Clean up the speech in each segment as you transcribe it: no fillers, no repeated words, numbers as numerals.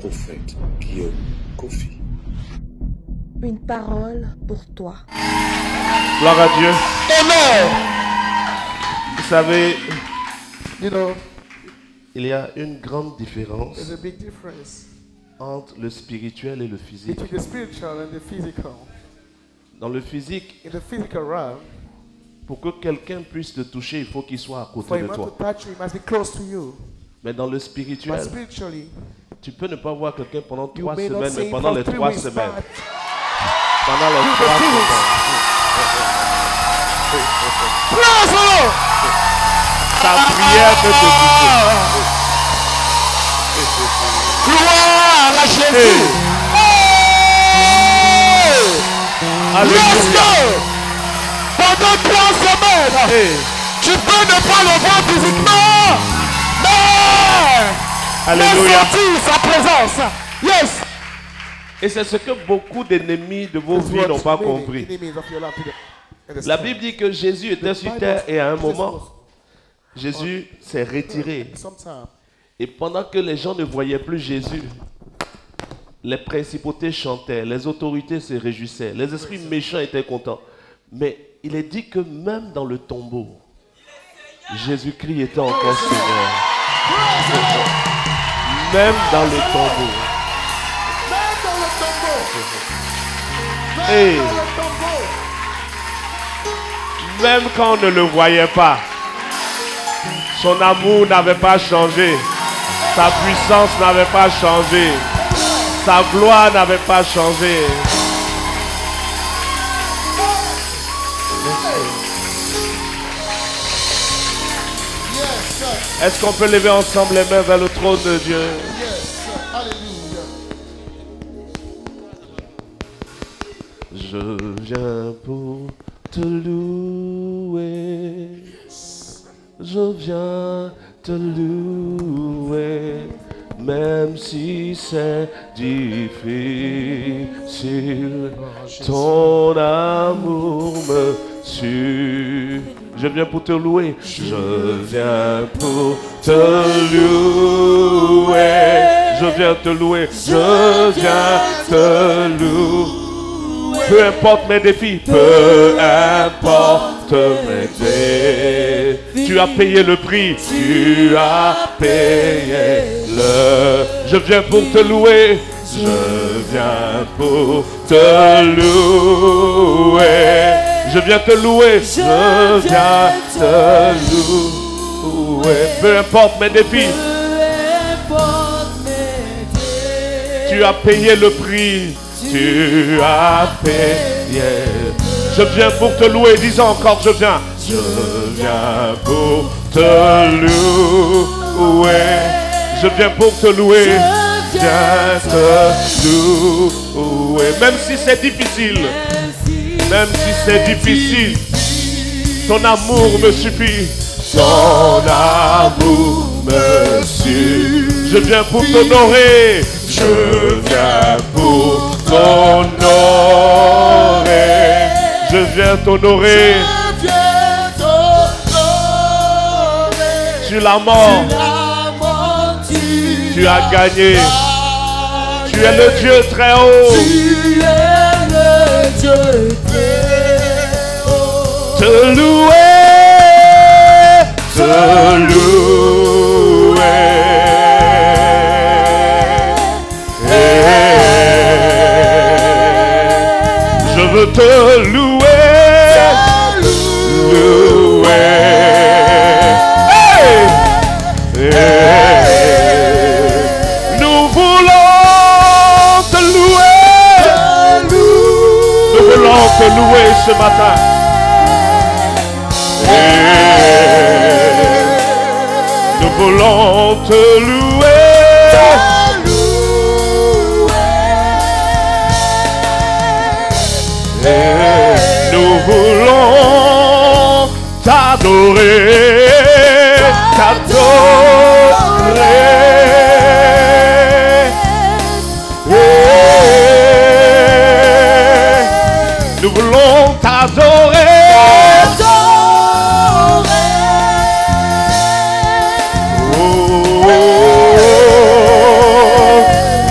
prophète Guillaume Kofi. Une parole pour toi. Gloire à Dieu. Amen. Vous savez, You know, il y a une grande différence there's a big difference entre le spirituel et le physique. between the spiritual and the physical. Dans le physique, In the physical realm, pour que quelqu'un puisse te toucher, il faut qu'il soit à côté for a de man to toi. touch you, he must be close to you. Mais dans le But spirituel, spiritually, tu peux ne pas voir quelqu'un pendant you 3 may not semaines, see mais him pendant for les 3 3 weeks, semaines, but pendant les 3 semaines, praise the Lord. ta prière peut te toucher. Gloire à Jésus. Let's Alléluia. go. Pendant 3 semaines, Hey. tu peux ne pas le voir physiquement, mais Alléluia. sentir sa présence. Yes. Et c'est ce que beaucoup d'ennemis de vos vies n'ont pas compris. La Bible dit que Jésus était sur terre et à un moment, Jésus s'est retiré. Et pendant que les gens ne voyaient plus Jésus, les principautés chantaient, les autorités se réjouissaient, les esprits méchants étaient contents. Mais il est dit que même dans le tombeau, Jésus-Christ était encore Seigneur. Même dans le tombeau. Et même quand on ne le voyait pas, son amour n'avait pas changé, sa puissance n'avait pas changé, sa gloire n'avait pas changé. Est-ce qu'on peut lever ensemble les mains vers le trône de Dieu? Je viens pour te louer. Je viens te louer. Même si c'est difficile, ton amour me suit. Je viens pour te louer. Je viens pour te louer. Je viens te louer. Je viens te louer. Peu importe mes défis, peu importe mes défis, tu as payé le prix, tu as payé le... Je viens pour te louer, je viens pour te louer, je viens te louer, je viens te louer, peu importe mes défis, tu as payé le prix. Tu as payé. Je viens pour te louer. Disons encore, je viens. Je viens pour te louer. Je viens pour te louer. Je viens te louer. Même si c'est difficile. Même si c'est difficile. Ton amour me suffit. Ton amour me suffit. Je viens pour t'honorer. Je viens pour t'honorer. Je viens t'honorer. Sur la mort, tu as gagné. Tu es le Dieu très haut. Tu es le Dieu très haut. Te louer. Te louer. Je veux te louer, louer. Hey! Hey! Nous voulons te louer, nous voulons te louer ce matin. Hey! Nous voulons te louer. Nous voulons t'adorer, t'adorer. Nous voulons t'adorer.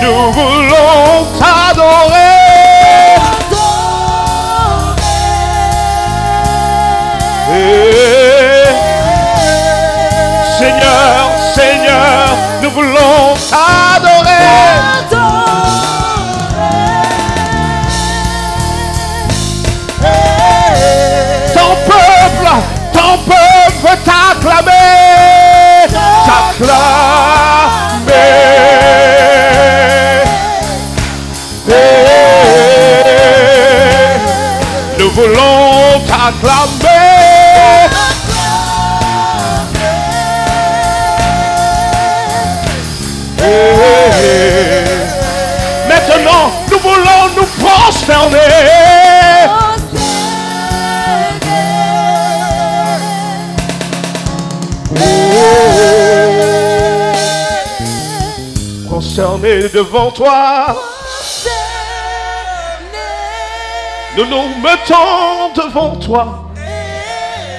Nous voulons t'adorer. Ton peuple veut t'acclamer, nous voulons t'acclamer. Maintenant, nous voulons nous prosterner. Prosterner devant toi. Nous nous mettons devant toi,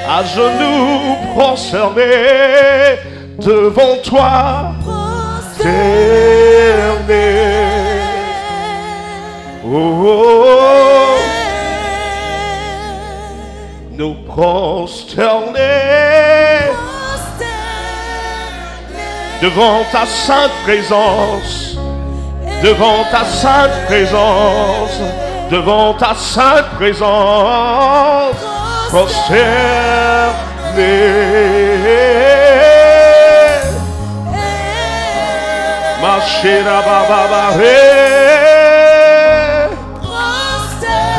à genoux prosternés devant toi, oh, nous prosterner devant ta sainte présence, devant ta sainte présence, devant ta sainte présence, prosterner. Machira baba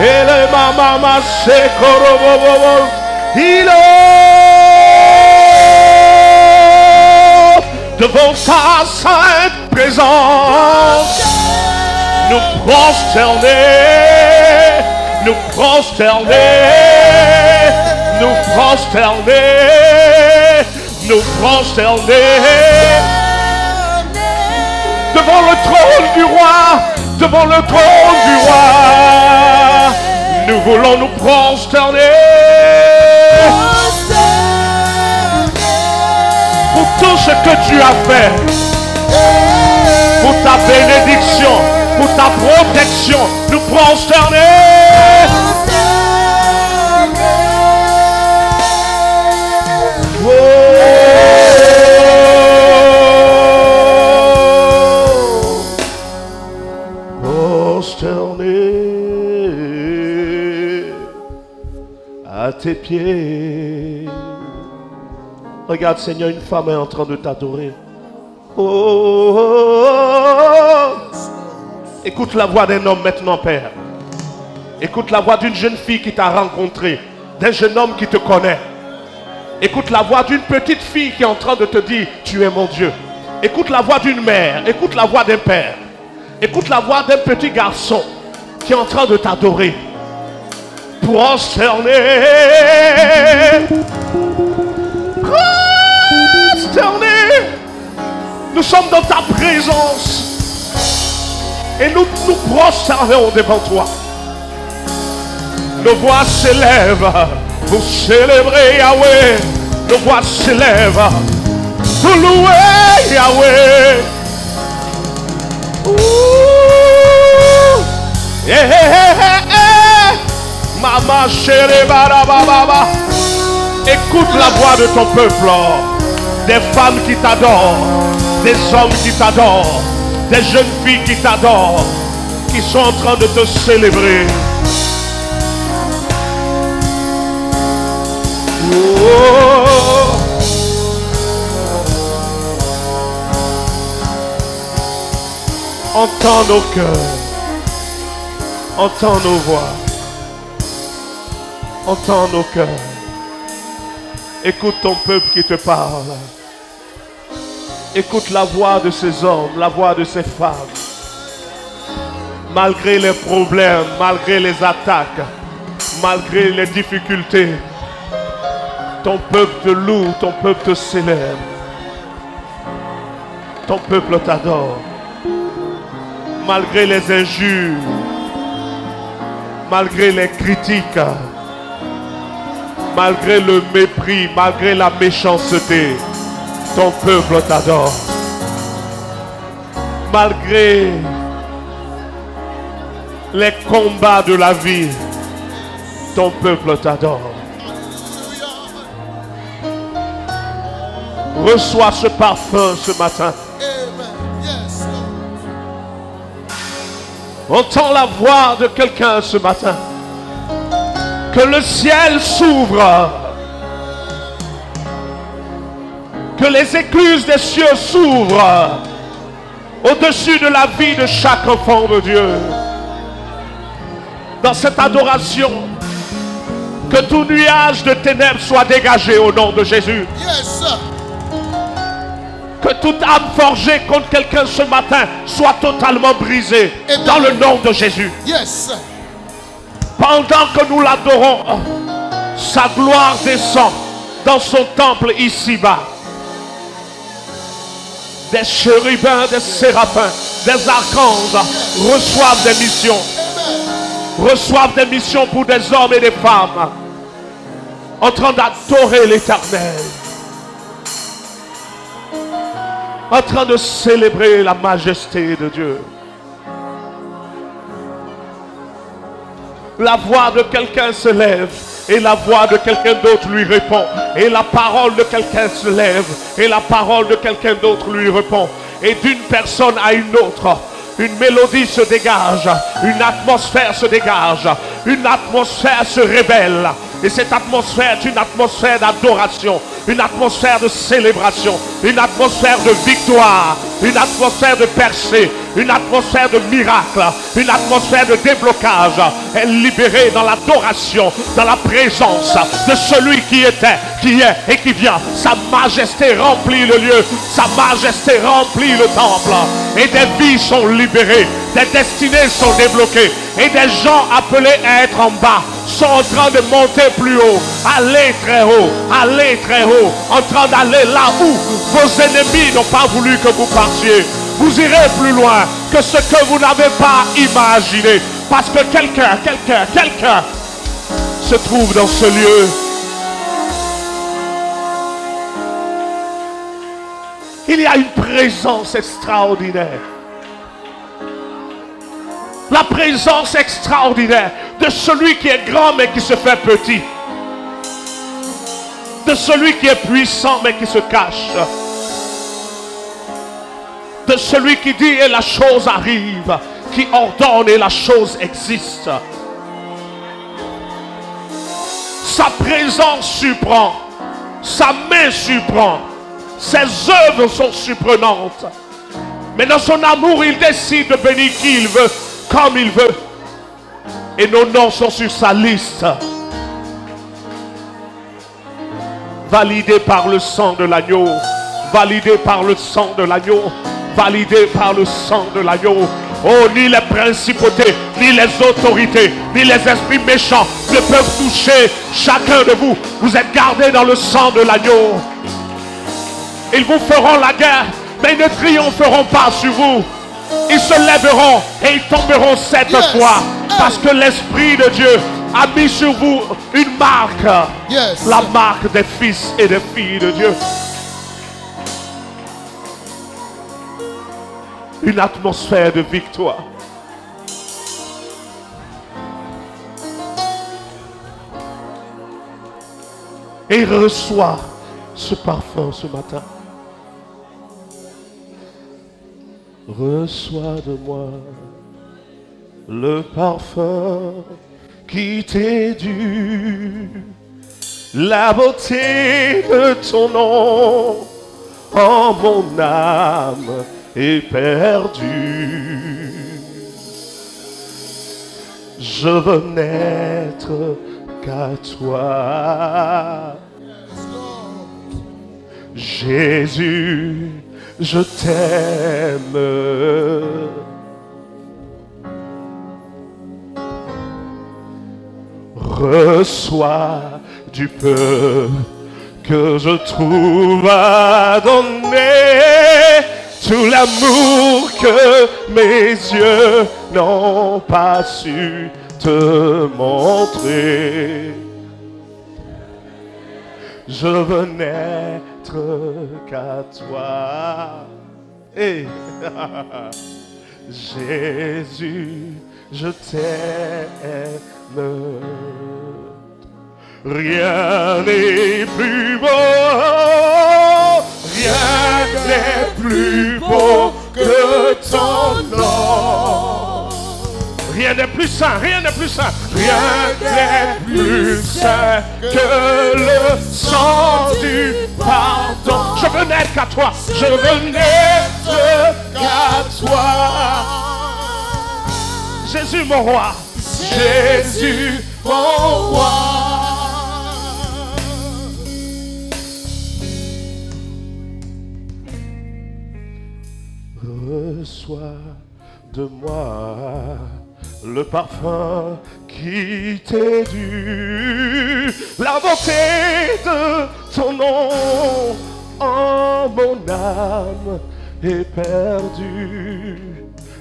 ele mama mase korobobo hilo devant ta sainte présence, nous prosterner, nous prosterner, nous prosterner, nous prosterner devant le trône du roi, devant le trône du roi, nous voulons nous prosterner pour tout ce que tu as fait, pour ta bénédiction, pour ta protection, nous prosterner. Prosterner à tes pieds. Regarde, Seigneur, une femme est en train de t'adorer. Oh, oh, oh. Écoute la voix d'un homme maintenant, Père. Écoute la voix d'une jeune fille qui t'a rencontré, d'un jeune homme qui te connaît. Écoute la voix d'une petite fille qui est en train de te dire, tu es mon Dieu. Écoute la voix d'une mère, écoute la voix d'un père. Écoute la voix d'un petit garçon qui est en train de t'adorer. Prosterner. Prosterner. Nous sommes dans ta présence. Et nous nous prosternons devant toi. Nos voix s'élèvent pour célébrer Yahweh. Nos voix s'élèvent pour louer Yahweh. Yeah, yeah, yeah. Mama chérie, baba. Écoute la voix de ton peuple. Des femmes qui t'adorent, des hommes qui t'adorent, des jeunes filles qui t'adorent, qui sont en train de te célébrer. Oh. Entends nos cœurs, entends nos voix, entends nos cœurs. Écoute ton peuple qui te parle. Écoute la voix de ces hommes, la voix de ces femmes. Malgré les problèmes, malgré les attaques, malgré les difficultés, ton peuple te loue, ton peuple te célèbre. Ton peuple t'adore. Malgré les injures, malgré les critiques, malgré le mépris, malgré la méchanceté, ton peuple t'adore. Malgré les combats de la vie, ton peuple t'adore. Reçois ce parfum ce matin. Entends la voix de quelqu'un ce matin. Que le ciel s'ouvre. Que les écluses des cieux s'ouvrent au-dessus de la vie de chaque enfant de Dieu. Dans cette adoration, que tout nuage de ténèbres soit dégagé au nom de Jésus. Yes. Que toute âme forgée contre quelqu'un ce matin soit totalement brisée. Amen. Dans le nom de Jésus. Yes. Pendant que nous l'adorons, sa gloire descend dans son temple ici-bas. Des chérubins, des séraphins, des archanges reçoivent des missions. Reçoivent des missions pour des hommes et des femmes en train d'adorer l'Éternel, en train de célébrer la majesté de Dieu. La voix de quelqu'un se lève et la voix de quelqu'un d'autre lui répond. Et la parole de quelqu'un se lève et la parole de quelqu'un d'autre lui répond. Et d'une personne à une autre, une mélodie se dégage, une atmosphère se dégage, une atmosphère se révèle. Et cette atmosphère est une atmosphère d'adoration, une atmosphère de célébration, une atmosphère de victoire, une atmosphère de percée, une atmosphère de miracle, une atmosphère de déblocage. Elle est libérée dans l'adoration, dans la présence de celui qui était, qui est et qui vient. Sa majesté remplit le lieu, sa majesté remplit le temple. Et des vies sont libérées, des destinées sont débloquées. Et des gens appelés à être en bas sont en train de monter plus haut, aller très haut, en train d'aller là où vos ennemis n'ont pas voulu que vous partiez. Vous irez plus loin que ce que vous n'avez pas imaginé. Parce que quelqu'un se trouve dans ce lieu. Il y a une présence extraordinaire. La présence extraordinaire de celui qui est grand mais qui se fait petit. De celui qui est puissant mais qui se cache. De celui qui dit et la chose arrive. Qui ordonne et la chose existe. Sa présence surprend. Sa main surprend. Ses œuvres sont surprenantes. Mais dans son amour, il décide de bénir qui il veut, comme il veut. Et nos noms sont sur sa liste. Validés par le sang de l'agneau. Validés par le sang de l'agneau. Validés par le sang de l'agneau. Oh, ni les principautés, ni les autorités, ni les esprits méchants ne peuvent toucher chacun de vous. Vous êtes gardés dans le sang de l'agneau. Ils vous feront la guerre, mais ils ne triompheront pas sur vous. Ils se lèveront et ils tomberont 7 fois. Parce que l'Esprit de Dieu a mis sur vous une marque. La marque des fils et des filles de Dieu. Une atmosphère de victoire. Et reçois ce parfum ce matin. Reçois de moi le parfum qui t'est dû, la beauté de ton nom en mon âme est perdue. Je veux n'être qu'à toi, Jésus. Je t'aime. Reçois du peu que je trouve à donner, tout l'amour que mes yeux n'ont pas su te montrer. Je veux n'être qu'à toi. Hey. Jésus, je t'aime. Rien n'est plus beau, rien n'est plus beau que ton nom. plus saint, rien n'est plus saint. Rien n'est plus saint que le sang du pardon. Je veux n'être qu'à toi, je veux n'être qu'à toi. Jésus mon roi, Jésus mon roi. Reçois de moi le parfum qui t'est dû, la bonté de ton nom en mon âme est perdue.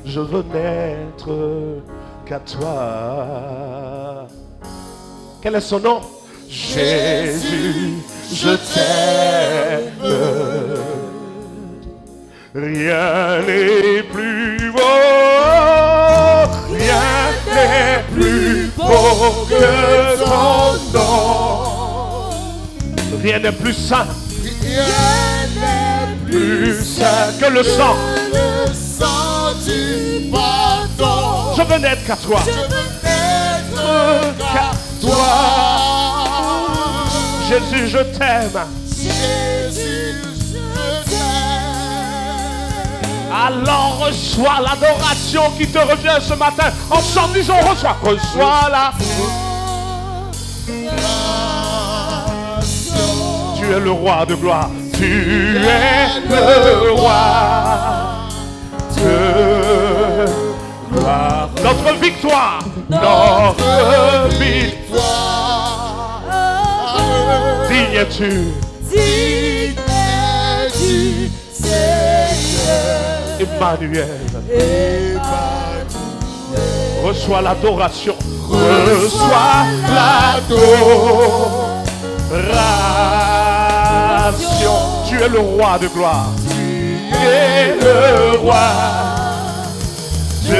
Je veux n'être qu'à toi. Quel est son nom? Jésus, je t'aime. Rien n'est plus beau, rien n'est plus beau que ton nom. Rien n'est plus saint, Rien n'est plus saint que le sang. le sang du pardon. Je veux n'être qu'à toi, Je veux n'être qu'à toi. Jésus, je t'aime. Jésus, je t'aime. Alors reçois l'adoration qui te revient ce matin. Ensemble, disons, reçois la. Tu es le roi de gloire. Tu es le roi de gloire. Notre victoire. Notre victoire. Digne es-tu. Digne es-tu, Seigneur. Emmanuel. Emmanuel. Reçois l'adoration. Reçois l'adoration. Tu es le roi de gloire. Tu es le roi de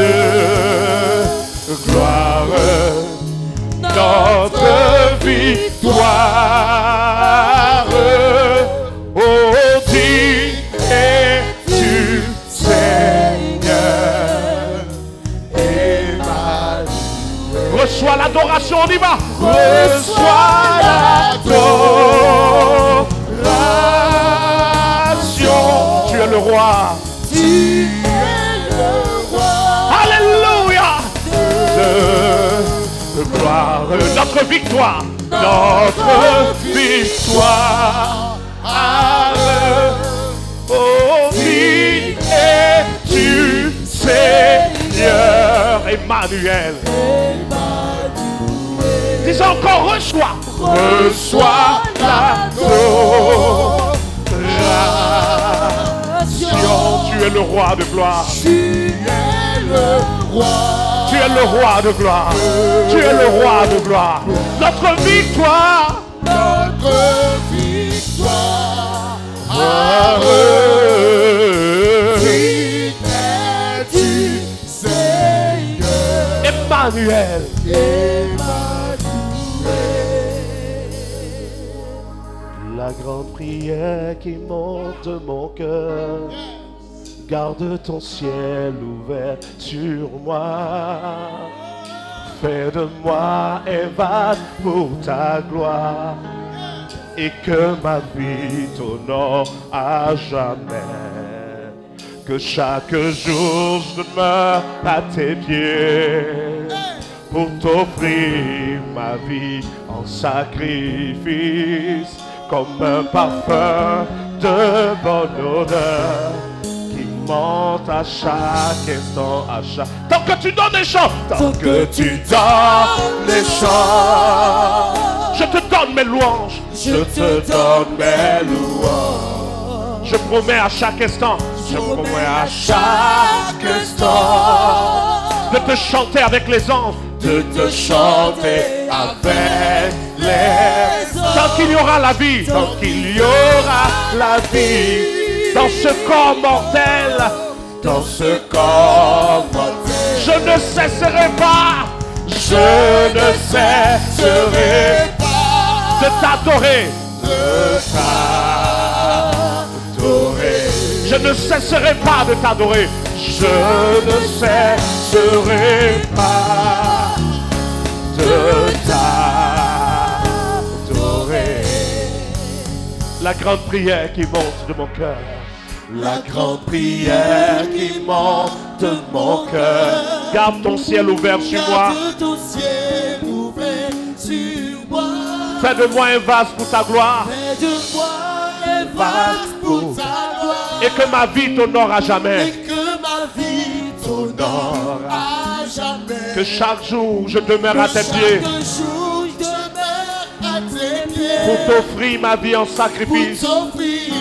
gloire. Notre victoire. Oh, digne es-tu, Seigneur. Emmanuel. Reçois l'adoration, on y va. Reçois l'adoration. Tu es le roi. Tu es le roi. Alléluia. De gloire. Notre victoire. Notre victoire. Oh, digne es-tu, Seigneur. Emmanuel. Dis encore, reçois. Reçois l'adoration. Tu es le roi de gloire. Tu es le roi. Tu es le roi de gloire. Tu es le roi de gloire. Notre victoire. Notre victoire. Digne es-tu, Seigneur. Emmanuel. La grande prière qui monte de mon cœur. Garde ton ciel ouvert sur moi. Fais de moi un vase pour ta gloire. Et que ma vie t'honore à jamais. Que chaque jour je demeure à tes pieds. Pour t'offrir ma vie en sacrifice. Comme un parfum de bonne odeur. Monte à chaque instant, à chaque... Tant que tu donnes des chants, tant que tu donnes des chants, je te donne mes louanges, je te donne mes louanges. Je promets à chaque instant, je promets à chaque instant de te chanter avec les anges, de te chanter avec les anges. Tant qu'il y aura la vie, tant qu'il y aura la vie. Dans ce corps mortel, dans ce corps mortel, je ne cesserai pas, je ne cesserai pas de t'adorer, je ne cesserai pas de t'adorer. Je ne cesserai pas de t'adorer. La grande prière qui monte de mon cœur. La grande prière qui monte de mon cœur. Garde ton ciel ouvert sur moi. Garde ton ciel ouvert sur moi. Fais de moi un vase pour ta gloire. Fais de moi un vase pour ta gloire. Et que ma vie t'honore à Et jamais. que ma vie t'honore à jamais. Que chaque jour je demeure à tes pieds. Chaque jour je demeure à tes pieds. Pour t'offrir ma vie en sacrifice. Pour t'offrir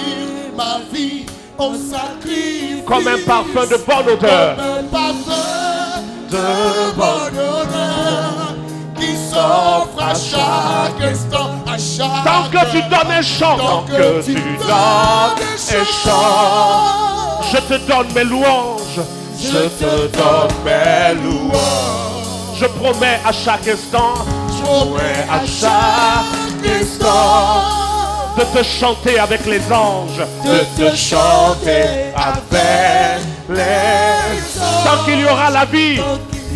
ma vie en sacrifice. Comme un parfum de bonne odeur. Comme un parfum de bonne odeur qui s'offre à chaque instant, à chaque Tant que tu donnes un chant. Tant que tu donnes un chant. Je te donne mes louanges. Je te donne mes louanges. Je promets à chaque instant. Je promets à chaque instant de te chanter avec les anges. de te chanter avec les anges. Tant qu'il y aura la vie,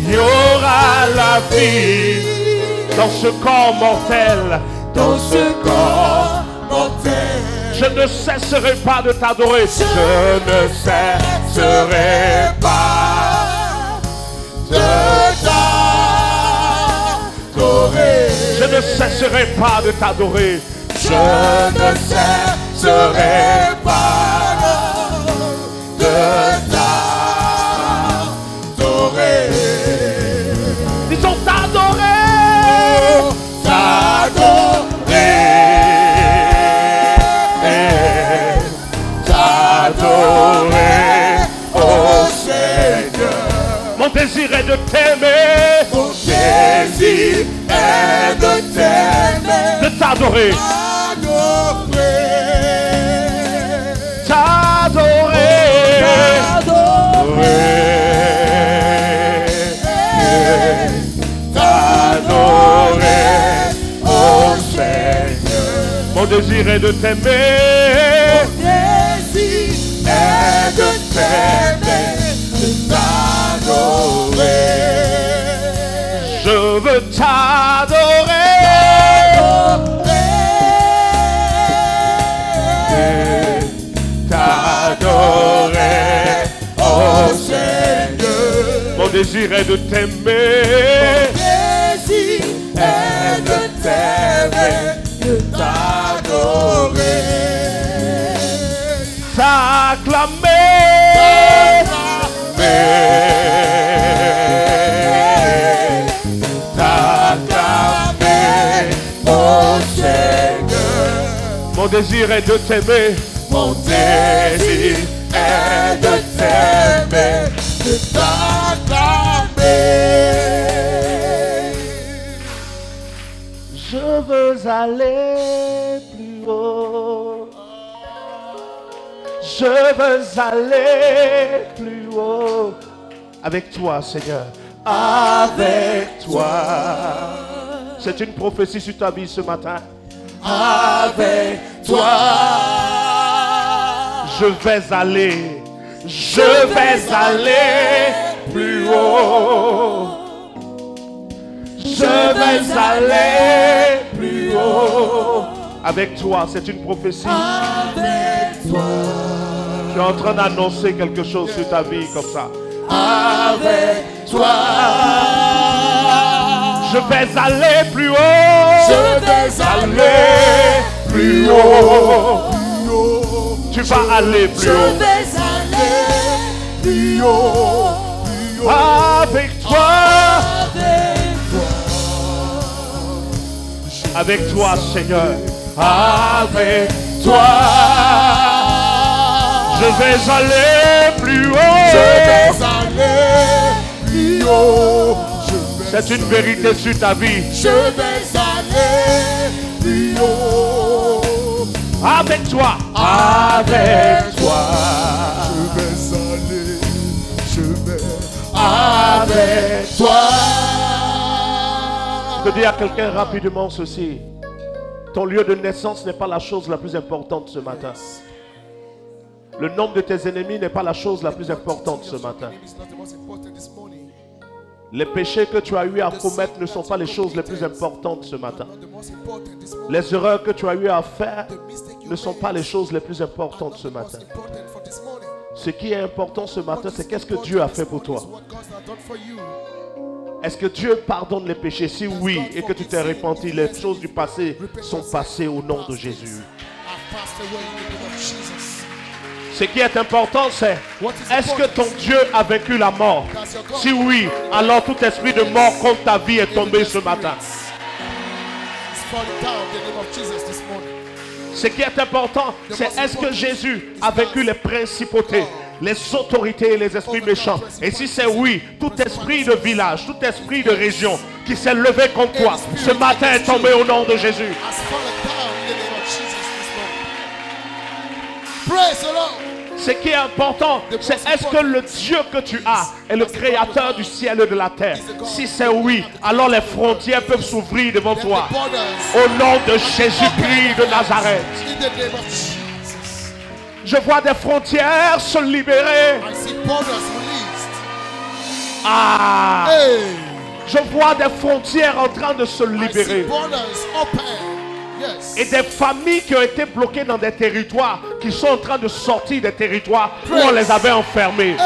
il y aura la vie. Dans ce corps mortel, Dans ce corps mortel, je ne cesserai pas de t'adorer. Je ne cesserai pas de t'adorer. Je ne cesserai pas de t'adorer. Je ne cesserai pas de t'adorer. Disons t'adorer. T'adorer, oh Seigneur. Mon désir est de t'aimer. Mon désir est de t'aimer. De t'adorer. T'adorer. T'adorer, oh Seigneur. Mon désir est de t'aimer. Mon désir est de t'aimer, de t'adorer. Je veux t'adorer. T'adorer, oh Seigneur. Mon désir est de t'aimer. Désir est de t'aimer, de t'adorer. T'acclamer. Oh Seigneur. Mon désir est de t'aimer. Mon désir est de t'aimer, de t'acclamer. Je veux aller plus haut. Je veux aller plus haut. Avec toi, Seigneur. Avec toi. C'est une prophétie sur ta vie ce matin. Avec toi. Je vais aller plus haut. Je vais aller plus haut. Avec toi, c'est une prophétie. Avec toi. Tu es en train d'annoncer quelque chose sur ta vie comme ça. Avec toi. Je vais aller plus haut. Je vais aller plus haut. Tu vas aller plus Je haut. vais aller plus haut. Avec toi. Avec toi, Seigneur. Avec toi. Je vais aller plus haut. Je vais aller plus haut. C'est une vérité sur ta vie. Je vais aller plus haut. Avec toi. Avec toi. Je vais avec toi. Je dis à quelqu'un rapidement ceci. Ton lieu de naissance n'est pas la chose la plus importante ce matin. Le nombre de tes ennemis n'est pas la chose la plus importante ce matin. Les péchés que tu as eu à commettre ne sont pas les choses les plus importantes ce matin. Les erreurs que tu as eu à faire ne sont pas les choses les plus importantes ce matin. Ce qui est important ce matin, c'est qu'est-ce que Dieu a fait pour toi. Est-ce que Dieu pardonne les péchés? Si oui, et que tu t'es repenti, les choses du passé sont passées au nom de Jésus. Ce qui est important, c'est est-ce que ton Dieu a vaincu la mort? Si oui, alors tout esprit de mort contre ta vie est tombé ce matin. Ce qui est important, c'est est-ce que Jésus a vaincu les principautés, les autorités et les esprits méchants? Et si c'est oui, tout esprit de village, tout esprit de région qui s'est levé contre toi, ce matin est tombé au nom de Jésus. Ce qui est important, c'est est-ce que le Dieu que tu as est le créateur du ciel et de la terre? Si c'est oui, alors les frontières peuvent s'ouvrir devant toi. Au nom de Jésus-Christ de Nazareth. Je vois des frontières se libérer. Ah! Je vois des frontières en train de se libérer. Et des familles qui ont été bloquées dans des territoires, qui sont en train de sortir des territoires où on les avait enfermés.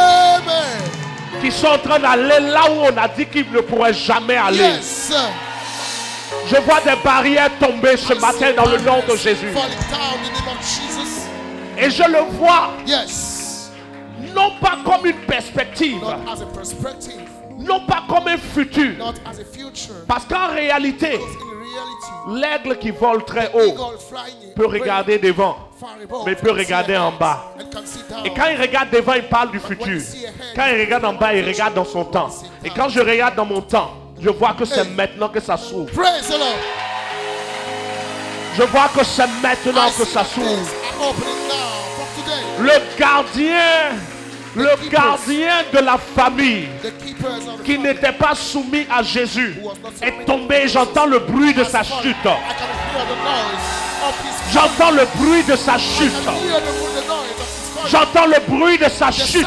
Qui sont en train d'aller là où on a dit qu'ils ne pourraient jamais aller. Je vois des barrières tomber ce matin dans le nom de Jésus. Et je le vois non pas comme une perspective, non pas comme un futur, parce qu'en réalité, l'aigle qui vole très haut peut regarder devant, mais peut regarder en bas. Et quand il regarde devant, il parle du futur. Quand il regarde en bas, il regarde dans son temps. Et quand je regarde dans mon temps, je vois que c'est maintenant que ça s'ouvre. Je vois que c'est maintenant que ça s'ouvre. Le gardien de la famille qui n'était pas soumis à Jésus est tombé. J'entends le bruit de sa chute. J'entends le bruit de sa chute. J'entends le bruit de sa chute.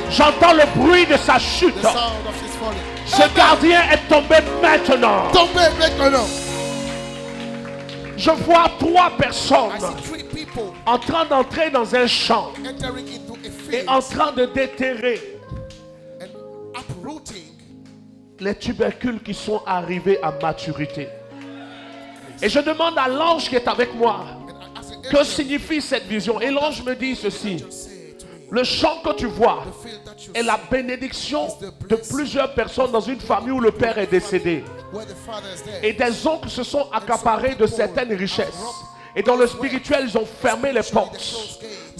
J'entends le bruit de sa chute. Ce gardien est tombé maintenant. Je vois 3 personnes en train d'entrer dans un champ et en train de déterrer les tubercules qui sont arrivés à maturité. Et je demande à l'ange qui est avec moi, que signifie cette vision? Et l'ange me dit ceci: le champ que tu vois est la bénédiction de plusieurs personnes dans une famille où le père est décédé. Et des oncles se sont accaparés de certaines richesses. Et dans le spirituel, ils ont fermé les portes.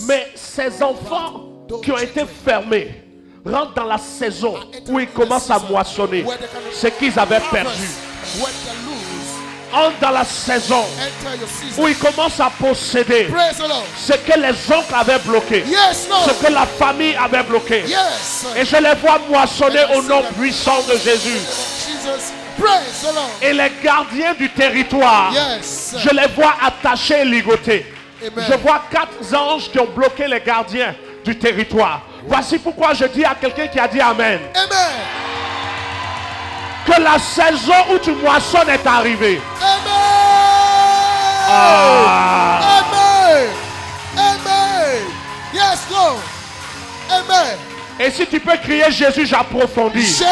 Mais ces enfants qui ont été fermés rentrent dans la saison où ils commencent à moissonner ce qu'ils avaient perdu. Entrent dans la saison où ils commencent à posséder ce que les oncles avaient bloqué, ce que la famille avait bloqué. Et je les vois moissonner au nom puissant de Jésus. Et les gardiens du territoire, je les vois attachés et ligotés. Je vois 4 anges qui ont bloqué les gardiens du territoire. Voici pourquoi je dis à quelqu'un qui a dit Amen. Que la saison où tu moissonnes est arrivée. Amen. Amen. Yes, Lord. Amen. Et si tu peux crier Jésus, j'approfondis. Jésus.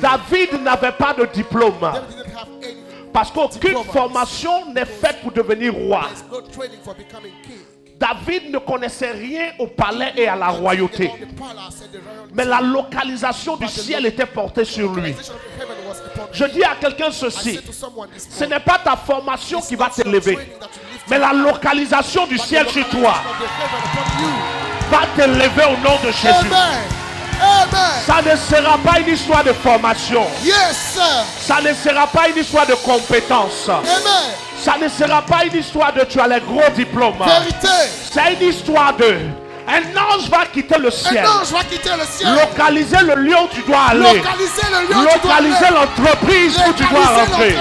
David n'avait pas de diplôme. Parce qu'aucune formation n'est faite pour devenir roi. David ne connaissait rien au palais et à la royauté. Mais la localisation du ciel était portée sur lui. Je dis à quelqu'un ceci: ce n'est pas ta formation qui va t'élever, mais la localisation du ciel sur toi va t'élever au nom de Jésus. Ça ne sera pas une histoire de formation. Ça ne sera pas une histoire de compétence. Ça ne sera pas une histoire de tu as les gros diplômes. C'est une histoire de Un ange va quitter le ciel. Un ange va quitter le ciel. Localiser le lieu où tu dois aller. Localiser le lieu où tu dois aller. Localiser l'entreprise où tu dois rentrer.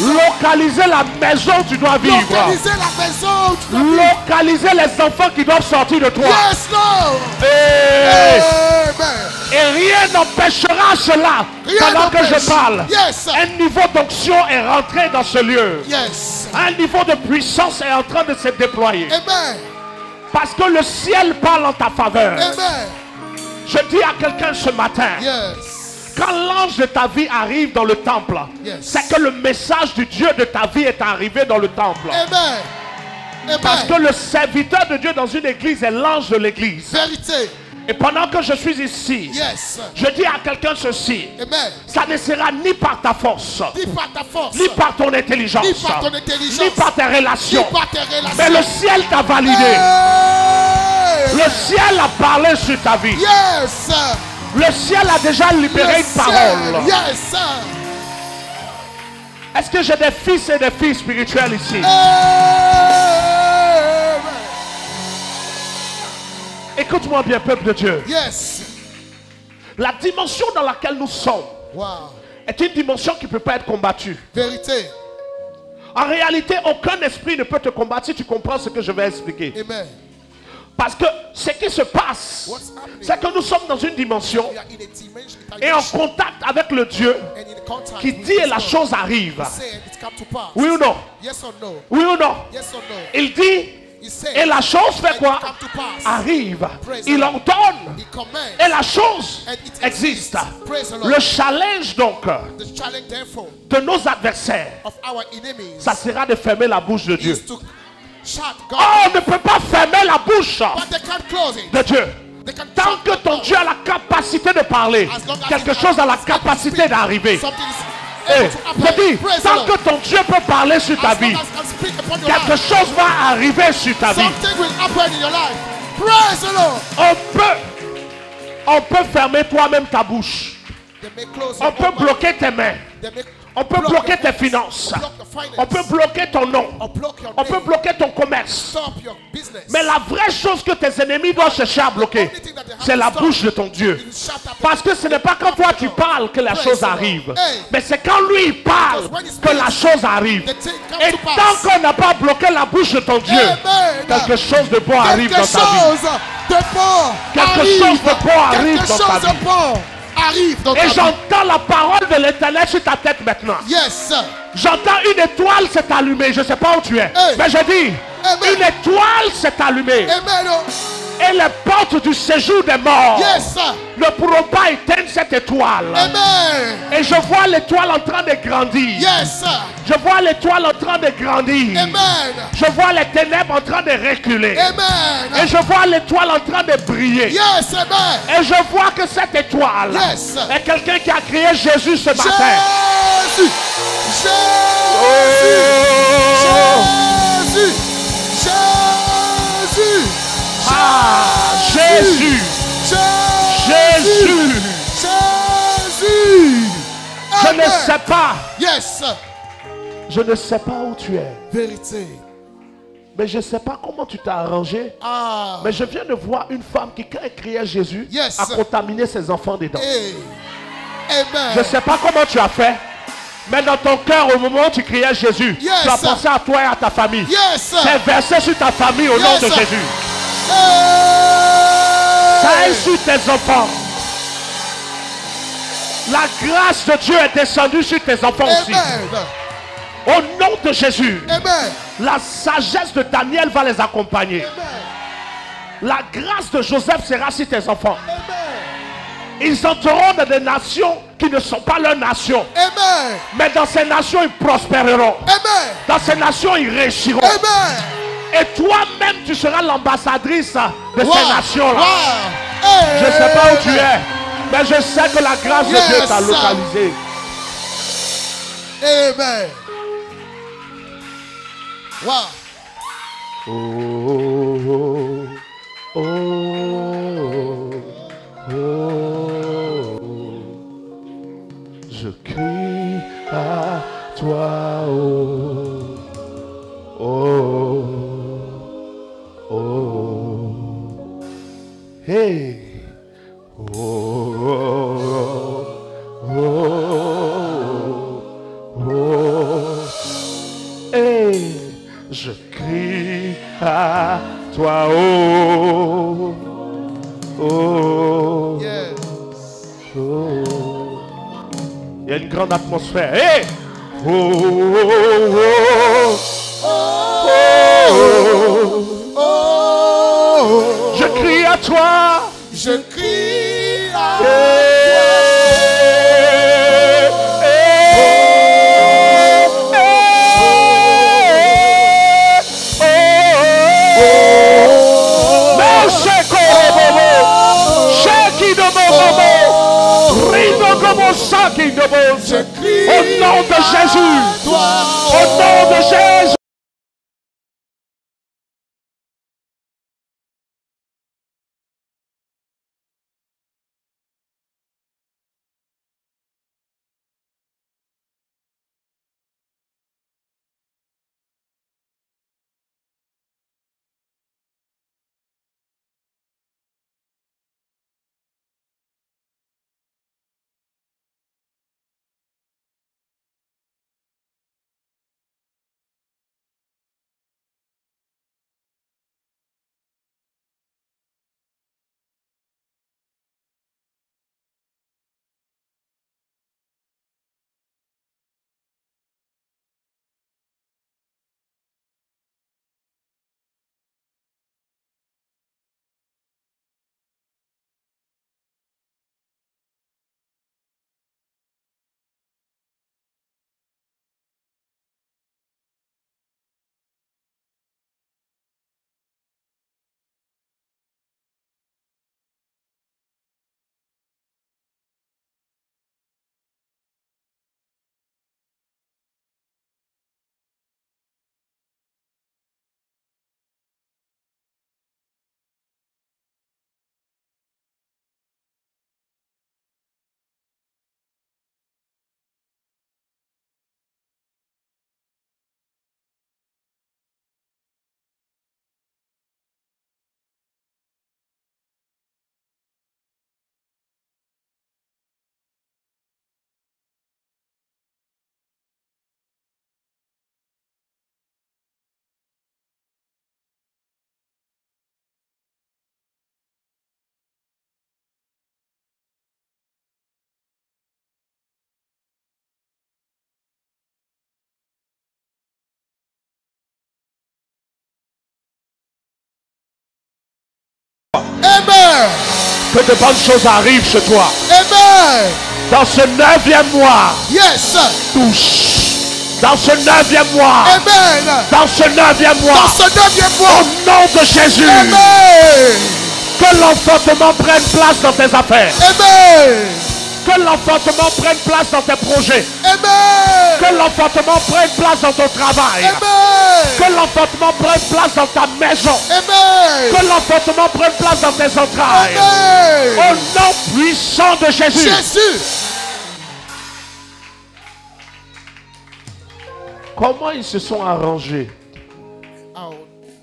Localiser la maison où tu dois vivre. Localiser la maison où tu dois vivre. Localiser les enfants qui doivent sortir de toi. Yes, Lord. Amen. Et rien n'empêchera cela pendant que je parle. Yes. Un niveau d'onction est rentré dans ce lieu. Yes. Un niveau de puissance est en train de se déployer. Amen. Parce que le ciel parle en ta faveur. Amen. Je dis à quelqu'un ce matin, Yes. quand l'ange de ta vie arrive dans le temple, Yes. c'est que le message du Dieu de ta vie est arrivé dans le temple. Amen. Amen. Parce que le serviteur de Dieu dans une église est l'ange de l'église. Vérité. Et pendant que je suis ici, Yes. je dis à quelqu'un ceci, Amen. ça ne sera ni par ta force, Ni par ta force. ni par ton intelligence, Ni par ton intelligence. ni par tes relations, Ni par tes relations. mais le ciel t'a validé. Hey. Le ciel a parlé sur ta vie. Yes. Le ciel a déjà libéré une parole. Yes. Est-ce que j'ai des fils et des filles spirituels ici? Écoute-moi bien, peuple de Dieu. Yes. La dimension dans laquelle nous sommes Wow. est une dimension qui ne peut pas être combattue. Vérité. En réalité, aucun esprit ne peut te combattre si tu comprends ce que je vais expliquer. Amen. Parce que ce qui se passe, c'est que nous sommes dans une dimension We are in a dimension, et en contact avec le Dieu and in contact qui with dit et this la God. chose arrive. He said it come to pass. Oui ou non? Yes or no? Oui ou non? Yes or no? Il dit He said et la chose fait and quoi? it come to pass. Arrive. Praise Il the Lord. ordonne He commands et la chose and it existe. Praise the Lord. Le challenge donc The challenge therefore de nos adversaires, of our enemies ça sera de fermer la bouche de Dieu. is to shut God. Oh, on ne peut pas fermer la bouche But they can't close it. de Dieu. They can Tant shut que God ton down. Dieu a la capacité de parler, As long as quelque he chose a la has capacité speak, d'arriver. something is Eh, able to je happen. dis, Praise the tant Lord. que ton Dieu peut parler sur ta As long vie, as can speak upon your quelque life, chose va arriver sur ta vie. something will happen in your life. Praise the Lord. On peut fermer toi-même ta bouche. They may close On your peut own mouth. bloquer tes mains. They may On peut block bloquer your tes hands, finances. block your finance, On peut bloquer ton nom. or block your On peut name, bloquer ton commerce. stop your business. Mais la vraie chose que tes ennemis doivent chercher à bloquer, c'est la bouche de ton Dieu. You shut up Parce que ce n'est pas quand toi tu parles que la chose arrive. Mais c'est quand lui il parle que la chose arrive. Et tant qu'on n'a pas bloqué la bouche de ton Dieu, Amen. quelque chose de bon arrive Quelque dans ta vie. chose de bon Quelque arrive. chose de bon arrive Quelque dans ta chose de vie. bon arrive dans ta Et vie. j'entends la parole de l'Éternel sur ta tête maintenant. Yes. J'entends une étoile s'est allumée. Je ne sais pas où tu es. Hey. Mais je dis, Amen. une étoile s'est allumée. Amen. Et les portes du séjour des morts Yes. ne pourront pas éteindre cette étoile. Amen. Et je vois l'étoile en train de grandir. Yes. Je vois l'étoile en train de grandir. Amen. Je vois les ténèbres en train de reculer. Amen. Et je vois l'étoile en train de briller. Yes. Amen. Et je vois que cette étoile Yes. est quelqu'un qui a crié Jésus ce matin. Jésus. Jésus. Jésus. Jésus. Ah, Jésus. Jésus. Jésus. Jésus. Je Amen. ne sais pas. Yes. Je ne sais pas où tu es. Vérité. Mais je ne sais pas comment tu t'es arrangé. Ah. Mais je viens de voir une femme qui, quand elle criait Jésus, Yes. a contaminé ses enfants dedans. Hey. Amen. Je ne sais pas comment tu as fait. Mais dans ton cœur, au moment où tu criais Jésus, Yes. tu as pensé à toi et à ta famille. Yes. C'est versé sur ta famille au nom Yes. de Jésus. Hey. Ça est sur tes enfants. La grâce de Dieu est descendue sur tes enfants aussi. Amen. Au nom de Jésus, Amen. la sagesse de Daniel va les accompagner. Amen. La grâce de Joseph sera sur tes enfants. Amen. Ils entreront dans des nations qui ne sont pas leurs nations. Amen. Mais dans ces nations, ils prospéreront. Amen. Dans ces nations, ils réussiront. Amen. Et toi-même, tu seras l'ambassadrice de Wow. ces nations-là. Wow. Hey. Je ne sais pas où tu es, mais je sais que la grâce de Dieu Yes. t'a localisé. Amen. Wow. Oh, oh, oh, oh. Je crie à toi, oh, oh, oh. Hey. Oh, oh, oh, oh. Hey. Je crie à toi, oh, oh, Yes. oh. Il y a une grande atmosphère. Hey! Oh, oh, oh, oh, Oh, je crie à toi. je crie à je crie Au nom de Jésus. toi. Au nom de Jésus. Amen. Que de bonnes choses arrivent chez toi. Amen. Dans ce 9e mois, Yes. touche. Dans ce 9e mois, Amen. dans ce 9e mois, Dans ce 9e au mois. nom de Jésus, Amen. que l'enfantement prenne place dans tes affaires. Amen. Que l'enfantement prenne place dans tes projets. Amen. Que l'enfantement prenne place dans ton travail. Amen. Que l'enfantement prenne place dans ta maison. Amen. Que l'enfantement prenne place dans tes entrailles. Au Amen. nom puissant de Jésus. Jésus. Comment ils se sont arrangés? Oh,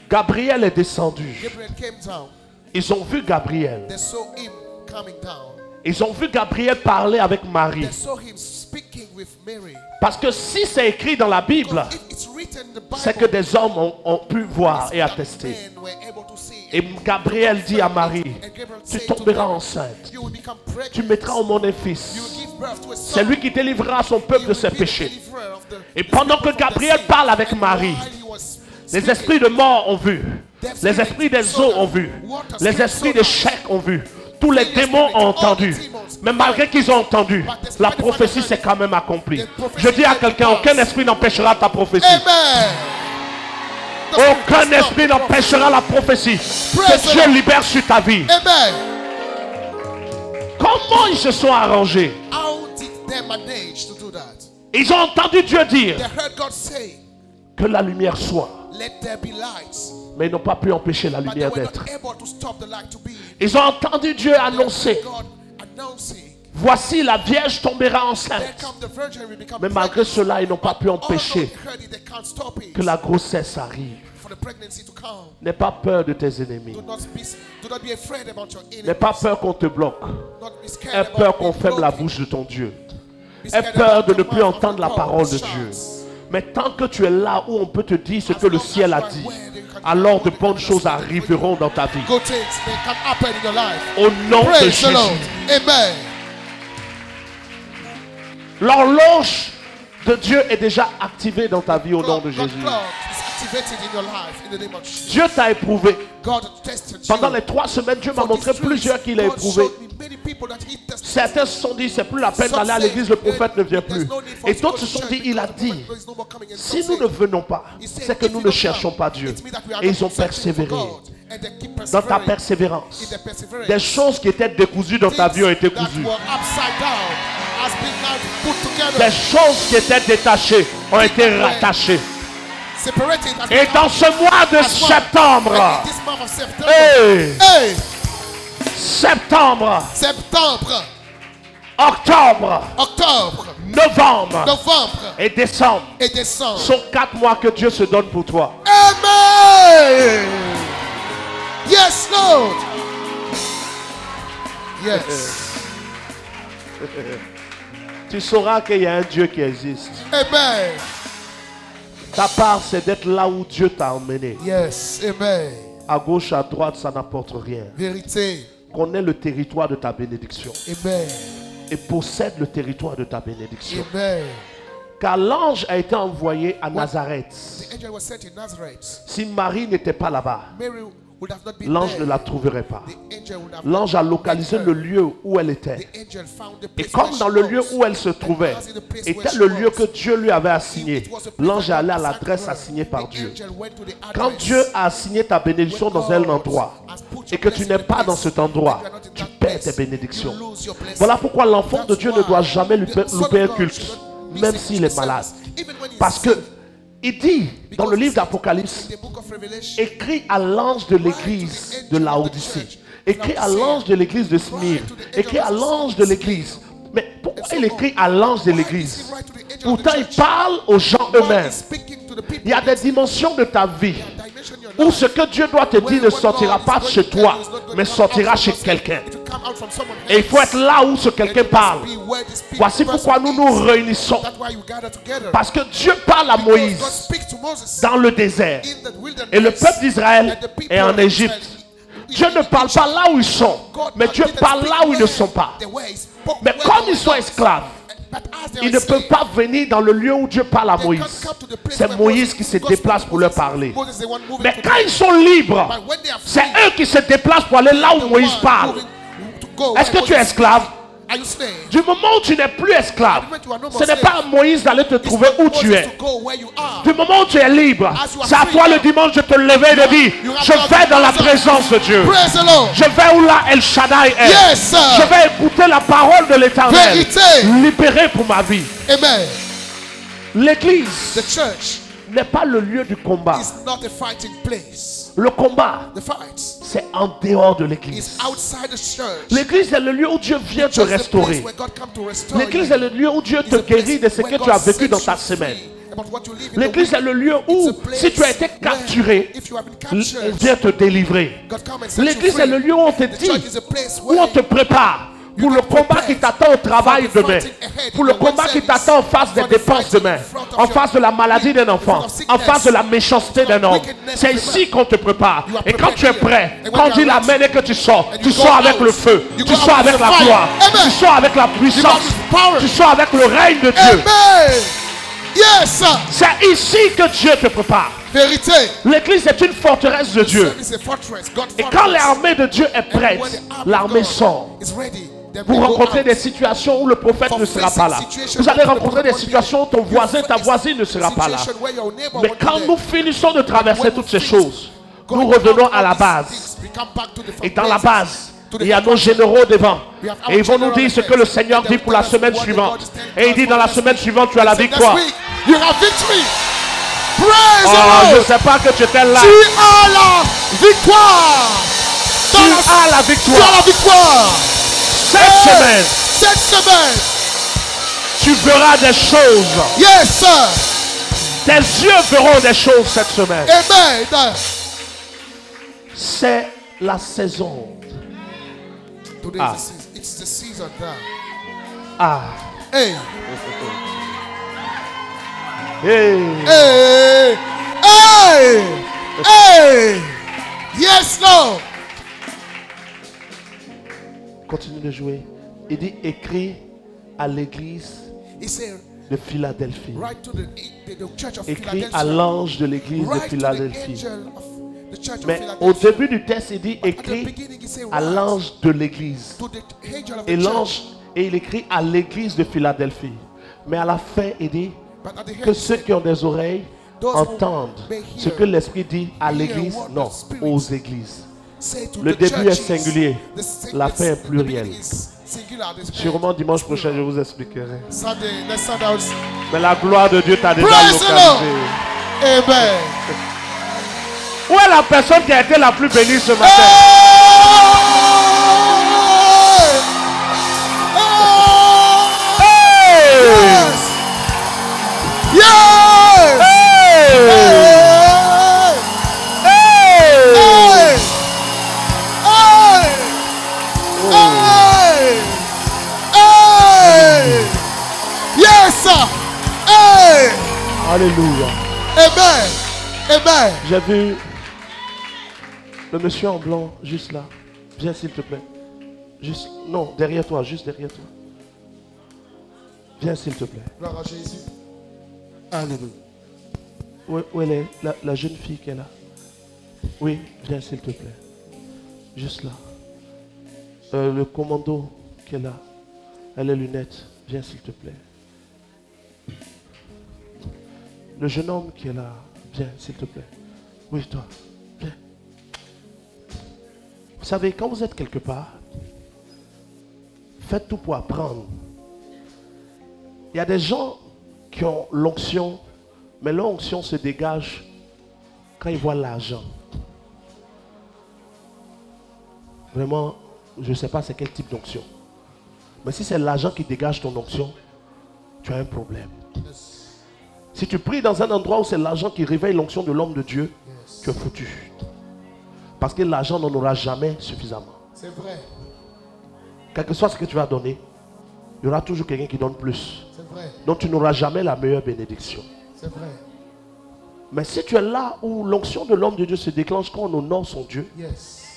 Gabriel est descendu. Gabriel came down. Ils ont vu Gabriel. They saw him coming down. Ils ont vu Gabriel parler avec Marie. They saw him speaking with Mary. Parce que si c'est écrit dans la Bible, If it's written in the Bible, c'est que des hommes ont pu voir et attester. men were able to see. Et Gabriel dit à Marie, And Gabriel tu said to tomberas Mary, enceinte. you will become pregnant. Tu mettras au monde un You fils. will give birth to a son. C'est lui qui délivrera son peuple de ses He will be the péchés. deliverer of the- Et pendant que Gabriel parle avec Marie, While he was les speaking, esprits de mort ont vu. Les esprits des eaux ont vu. Les esprits des chèques ont vu. Tous les démons ont entendu. Mais malgré qu'ils ont entendu, la prophétie s'est quand même accomplie. Je dis à quelqu'un, aucun esprit n'empêchera ta prophétie. Amen. Aucun esprit n'empêchera la prophétie. Que Dieu libère sur ta vie. Amen. Comment ils se sont arrangés? How did they manage to do that? Ils ont entendu Dieu dire They heard God say, que la lumière soit. let there be lights. Mais ils n'ont pas pu empêcher la But they lumière were d'être. not able to stop the light to be. Ils ont entendu Dieu annoncer, God announcing, voici la Vierge tombera there enceinte. come the virgin will become Mais malgré pregnant. cela, ils n'ont pas pu Although empêcher they heard it, they can't stop it. que la grossesse arrive. for the pregnancy to come. N'aie pas peur de tes ennemis. Do not be afraid about your enemies. N'aie pas peur qu'on te bloque. Not be scared Aie about peur qu'on being ferme la broken. bouche de ton Dieu. Be Aie scared peur about de ne the plus mouth of entendre la God. parole de Dieu. Mais tant que tu es là où on peut te dire ce que le ciel a dit, alors de bonnes choses arriveront dans ta vie. Good things they can happen in your life. Au nom de Praise the Lord. Jésus. Amen. L'horloge de Dieu est déjà activée dans ta vie au nom de God Jésus. clock is activated in your life in the name of Jesus. Dieu t'a éprouvé. God tested you. Pendant les 3 semaines, Dieu m'a For montré these plusieurs weeks, qu'il a God éprouvé. showed me many people that he tested. Certains se sont dit, c'est plus la peine d'aller à l'église, le prophète ne vient plus. Et d'autres se sont dit, il a dit, si nous ne venons pas, c'est que nous ne cherchons pas Dieu. Et ils ont persévéré. Dans ta persévérance, des choses qui étaient décousues dans ta vie ont été cousues. Des choses qui étaient détachées ont été rattachées. Et dans ce mois de septembre, hey, septembre, octobre, novembre et décembre sont 4 mois que Dieu se donne pour toi. Amen. Yes, Lord. Yes. Tu sauras qu'il y a un Dieu qui existe. Amen. Ta part, c'est d'être là où Dieu t'a emmené. Yes. Amen. À gauche, à droite, ça n'apporte rien. Vérité. Connais le territoire de ta bénédiction. Amen. Et possède le territoire de ta bénédiction. Amen. Car l'ange a été envoyé à Nazareth. The angel was sent in Nazareth. Si Marie n'était pas là-bas, Mary would have not been l'ange there. ne la trouverait pas. The angel would have L'ange a not localisé met le her. lieu où elle était. The angel found the Et place comme where dans she le lieu was. où elle se trouvait And as in the place était where she le lieu was, que Dieu lui avait assigné, it was a place l'ange est that allé à God l'adresse assigned her. assignée par The Dieu. angel went to the Quand address. Dieu a assigné ta bénédiction dans un endroit et que tu n'es pas dans cet endroit, tu perds tes bénédictions. Voilà pourquoi l'enfant de Dieu ne doit jamais louper un culte, même s'il est malade. Parce que il dit dans le livre d'Apocalypse, écrit à l'ange de l'église de Laodicée, écrit à l'ange de l'église de Smyrne, écrit à l'ange de l'église. Mais pourquoi il écrit à l'ange de l'église? Pourtant il parle aux gens eux-mêmes. Il y a des dimensions de ta vie où ce que Dieu doit te dire ne sortira pas chez toi, mais sortira chez quelqu'un. Et il faut être là où ce quelqu'un parle. Voici pourquoi nous nous réunissons. Parce que Dieu parle à Moïse dans le désert. Et le peuple d'Israël est en Égypte. Dieu ne parle pas là où ils sont, mais Dieu parle là où ils ne sont pas. Mais comme ils sont esclaves, ils ne peuvent pas venir dans le lieu où Dieu parle à Moïse. C'est Moïse qui se déplace pour leur parler. Mais quand ils sont libres, c'est eux qui se déplacent pour aller là où Moïse parle. Est-ce que tu es esclave? Du moment où tu n'es plus esclave, ce n'est pas à Moïse d'aller te trouver où tu es. Du moment où tu es libre, c'est à toi le dimanche de te lever et de dire, je vais dans la présence de Dieu. Je vais où là El Shaddai est. Je vais écouter la parole de l'Éternel. Libéré pour ma vie. Amen. L'église The church n'est pas le lieu du combat. is not a fighting place. Le combat, The fight c'est en dehors de is l'église. outside the church. L'église est le lieu où Dieu vient te Just the place restaurer. where God come to restore L'église you. est le lieu où Dieu It's te a place guérit de ce where que tu God as vécu sets dans you ta free semaine. about what you live in the L'église week. est le lieu It's où, a place si tu as été where, capturé, if you have been il captured, vient te délivrer. God come and set you L'église free. est le lieu où on te The dit, church is a place où on te prépare pour le combat qui t'attend au travail demain, pour le combat qui t'attend en face des dépenses demain, en face de la maladie d'un enfant, en face de la méchanceté d'un homme. C'est ici qu'on te prépare. Et quand tu es prêt, quand on dit l'amen et que tu sors avec le feu, tu sors avec la gloire, tu sors avec la puissance, tu sors avec le règne de Dieu. Amen. Yes. C'est ici que Dieu te prépare. Vérité. L'église est une forteresse de Dieu. It's a fortress. God Et quand l'armée de Dieu est prête, l'armée sort. is ready. Then Vous we go rencontrez out. des situations où le prophète ne sera pas là. Vous allez rencontrer des situations où ton voisin, ta voisine ne sera pas là. Situation where your neighbor Mais won't be quand there. nous finissons de traverser When toutes we ces finish, choses, God nous will revenons come à la out base. these things. We come back to the Et dans la places. base, il y a nos généraux devant. Et ils vont nous dire ce que le Seigneur dit pour la semaine suivante. Et il dit dans la semaine suivante, tu as la victoire. Next week, you have victory. Praise Oh, the je ne Lord. sais pas que tu étais là. Tu as la victoire. Tu as la Tu as victoire. la victoire. Cette semaine, Cette semaine. tu verras des choses Yes, sir. Tes yeux verront des choses cette semaine. Amen. C'est la saison. Today Ah. is the season. It's the season now. Ah. Hey. Hey. Hey. Hey. Hey. Yes, Lord. Continue de jouer. Il dit écrit à l'église He said, de Philadelphie. write to the church of Écrit à Philadelphia. l'ange de l'église de Write to the Philadelphie. angel of the church of Mais Philadelphia. au début du texte, il dit At the écrit beginning, he said, à write l'ange de l'église. to the angel of Et the l'ange, church. et il écrit à l'église de Philadelphie. Mais à la fin, il dit But at the que end, ceux qui ont des oreilles those who entendent may ce hear, que l'Esprit dit à hear l'église, what non, the Spirit aux églises. say to Le the début est churches. singulier, la fin est the plurielle. beginning is singular, the Sûrement dimanche prochain, je vous expliquerai. Sunday, next Sunday, I will see. Mais la gloire de Dieu t'a déjà Praise the Lord. localisé. Amen. Où est la personne qui a été la plus bénie ce matin? Yes. Yes. Hey! Hey! Yes, sir. Hey. Alléluia. Amen. Amen. J'ai vu le monsieur en blanc, juste là. Viens s'il te plaît. Juste, non, derrière toi, juste derrière toi. Viens s'il te plaît. Gloire à Jésus. Alléluia. Où elle est la jeune fille qui est là? Oui, viens s'il te plaît. Juste là. Le commando qui est là. Elle a les lunettes. Viens s'il te plaît. Le jeune homme qui est là. Viens s'il te plaît. Oui, toi. Viens. Vous savez, quand vous êtes quelque part, faites tout pour apprendre. Il y a des gens qui ont l'onction, mais leur onction se dégage quand ils voient l'argent. Vraiment, je ne sais pas c'est quel type d'onction. Mais si c'est l'argent qui dégage ton onction, tu as un problème. Si tu pries dans un endroit où c'est l'argent qui réveille l'onction de l'homme de Dieu, tu es foutu. Parce que l'argent n'en aura jamais suffisamment. C'est vrai. Quel que soit ce que tu vas donner, il y aura toujours quelqu'un qui donne plus. C'est vrai. Donc tu n'auras jamais la meilleure bénédiction. C'est vrai. Mais si tu es là où l'onction de l'homme de Dieu se déclenche quand on honore son Dieu, Yes.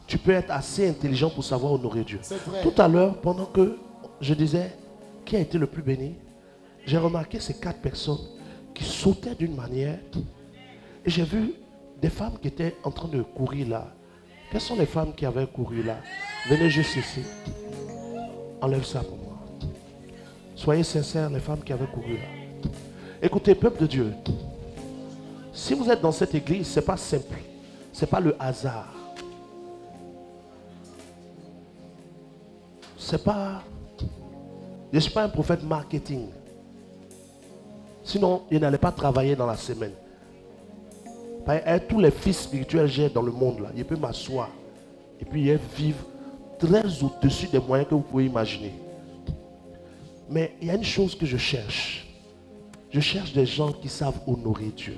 tu peux être assez intelligent pour savoir honorer Dieu. C'est vrai. Tout à l'heure, pendant que je disais qui a été le plus béni, j'ai remarqué ces 4 personnes qui sautaient d'une manière. Et j'ai vu des femmes qui étaient en train de courir là. Quelles sont les femmes qui avaient couru là? Venez juste ici. Enlève ça pour moi. Soyez sincères, les femmes qui avaient couru là. Écoutez, peuple de Dieu, si vous êtes dans cette église, ce n'est pas simple. Ce n'est pas le hasard. C'est pas... Je ne suis pas un prophète marketing. Sinon, il n'allait pas travailler dans la semaine. Tous les fils spirituels que j'ai dans le monde, là, il peut m'asseoir. Et puis, il vivre très au-dessus des moyens que vous pouvez imaginer. Mais il y a une chose que je cherche. Je cherche des gens qui savent honorer Dieu.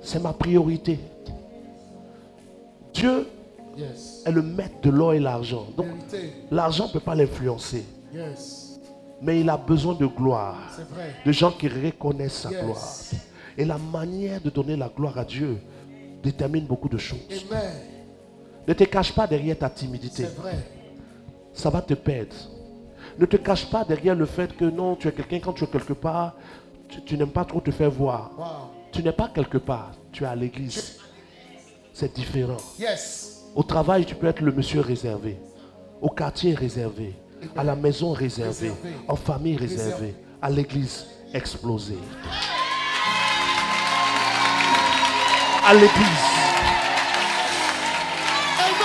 C'est ma priorité. Dieu Yes. est le maître de l'or et l'argent. Donc, Vérité. l'argent ne peut pas l'influencer. Yes. Mais il a besoin de gloire. C'est vrai. De gens qui reconnaissent sa Yes. gloire. Et la manière de donner la gloire à Dieu détermine beaucoup de choses. Amen. Ne te cache pas derrière ta timidité. C'est vrai. Ça va te perdre. Ne te cache pas derrière le fait que non, tu es quelqu'un, quand tu es quelque part, tu n'aimes pas trop te faire voir. Wow. Tu n'es pas quelque part, tu es à l'église. C'est différent. Yes. Au travail, tu peux être le monsieur réservé. Au quartier réservé. À la maison réservé. Réservé. En famille réservé. Réservé. À l'église explosé. À l'église.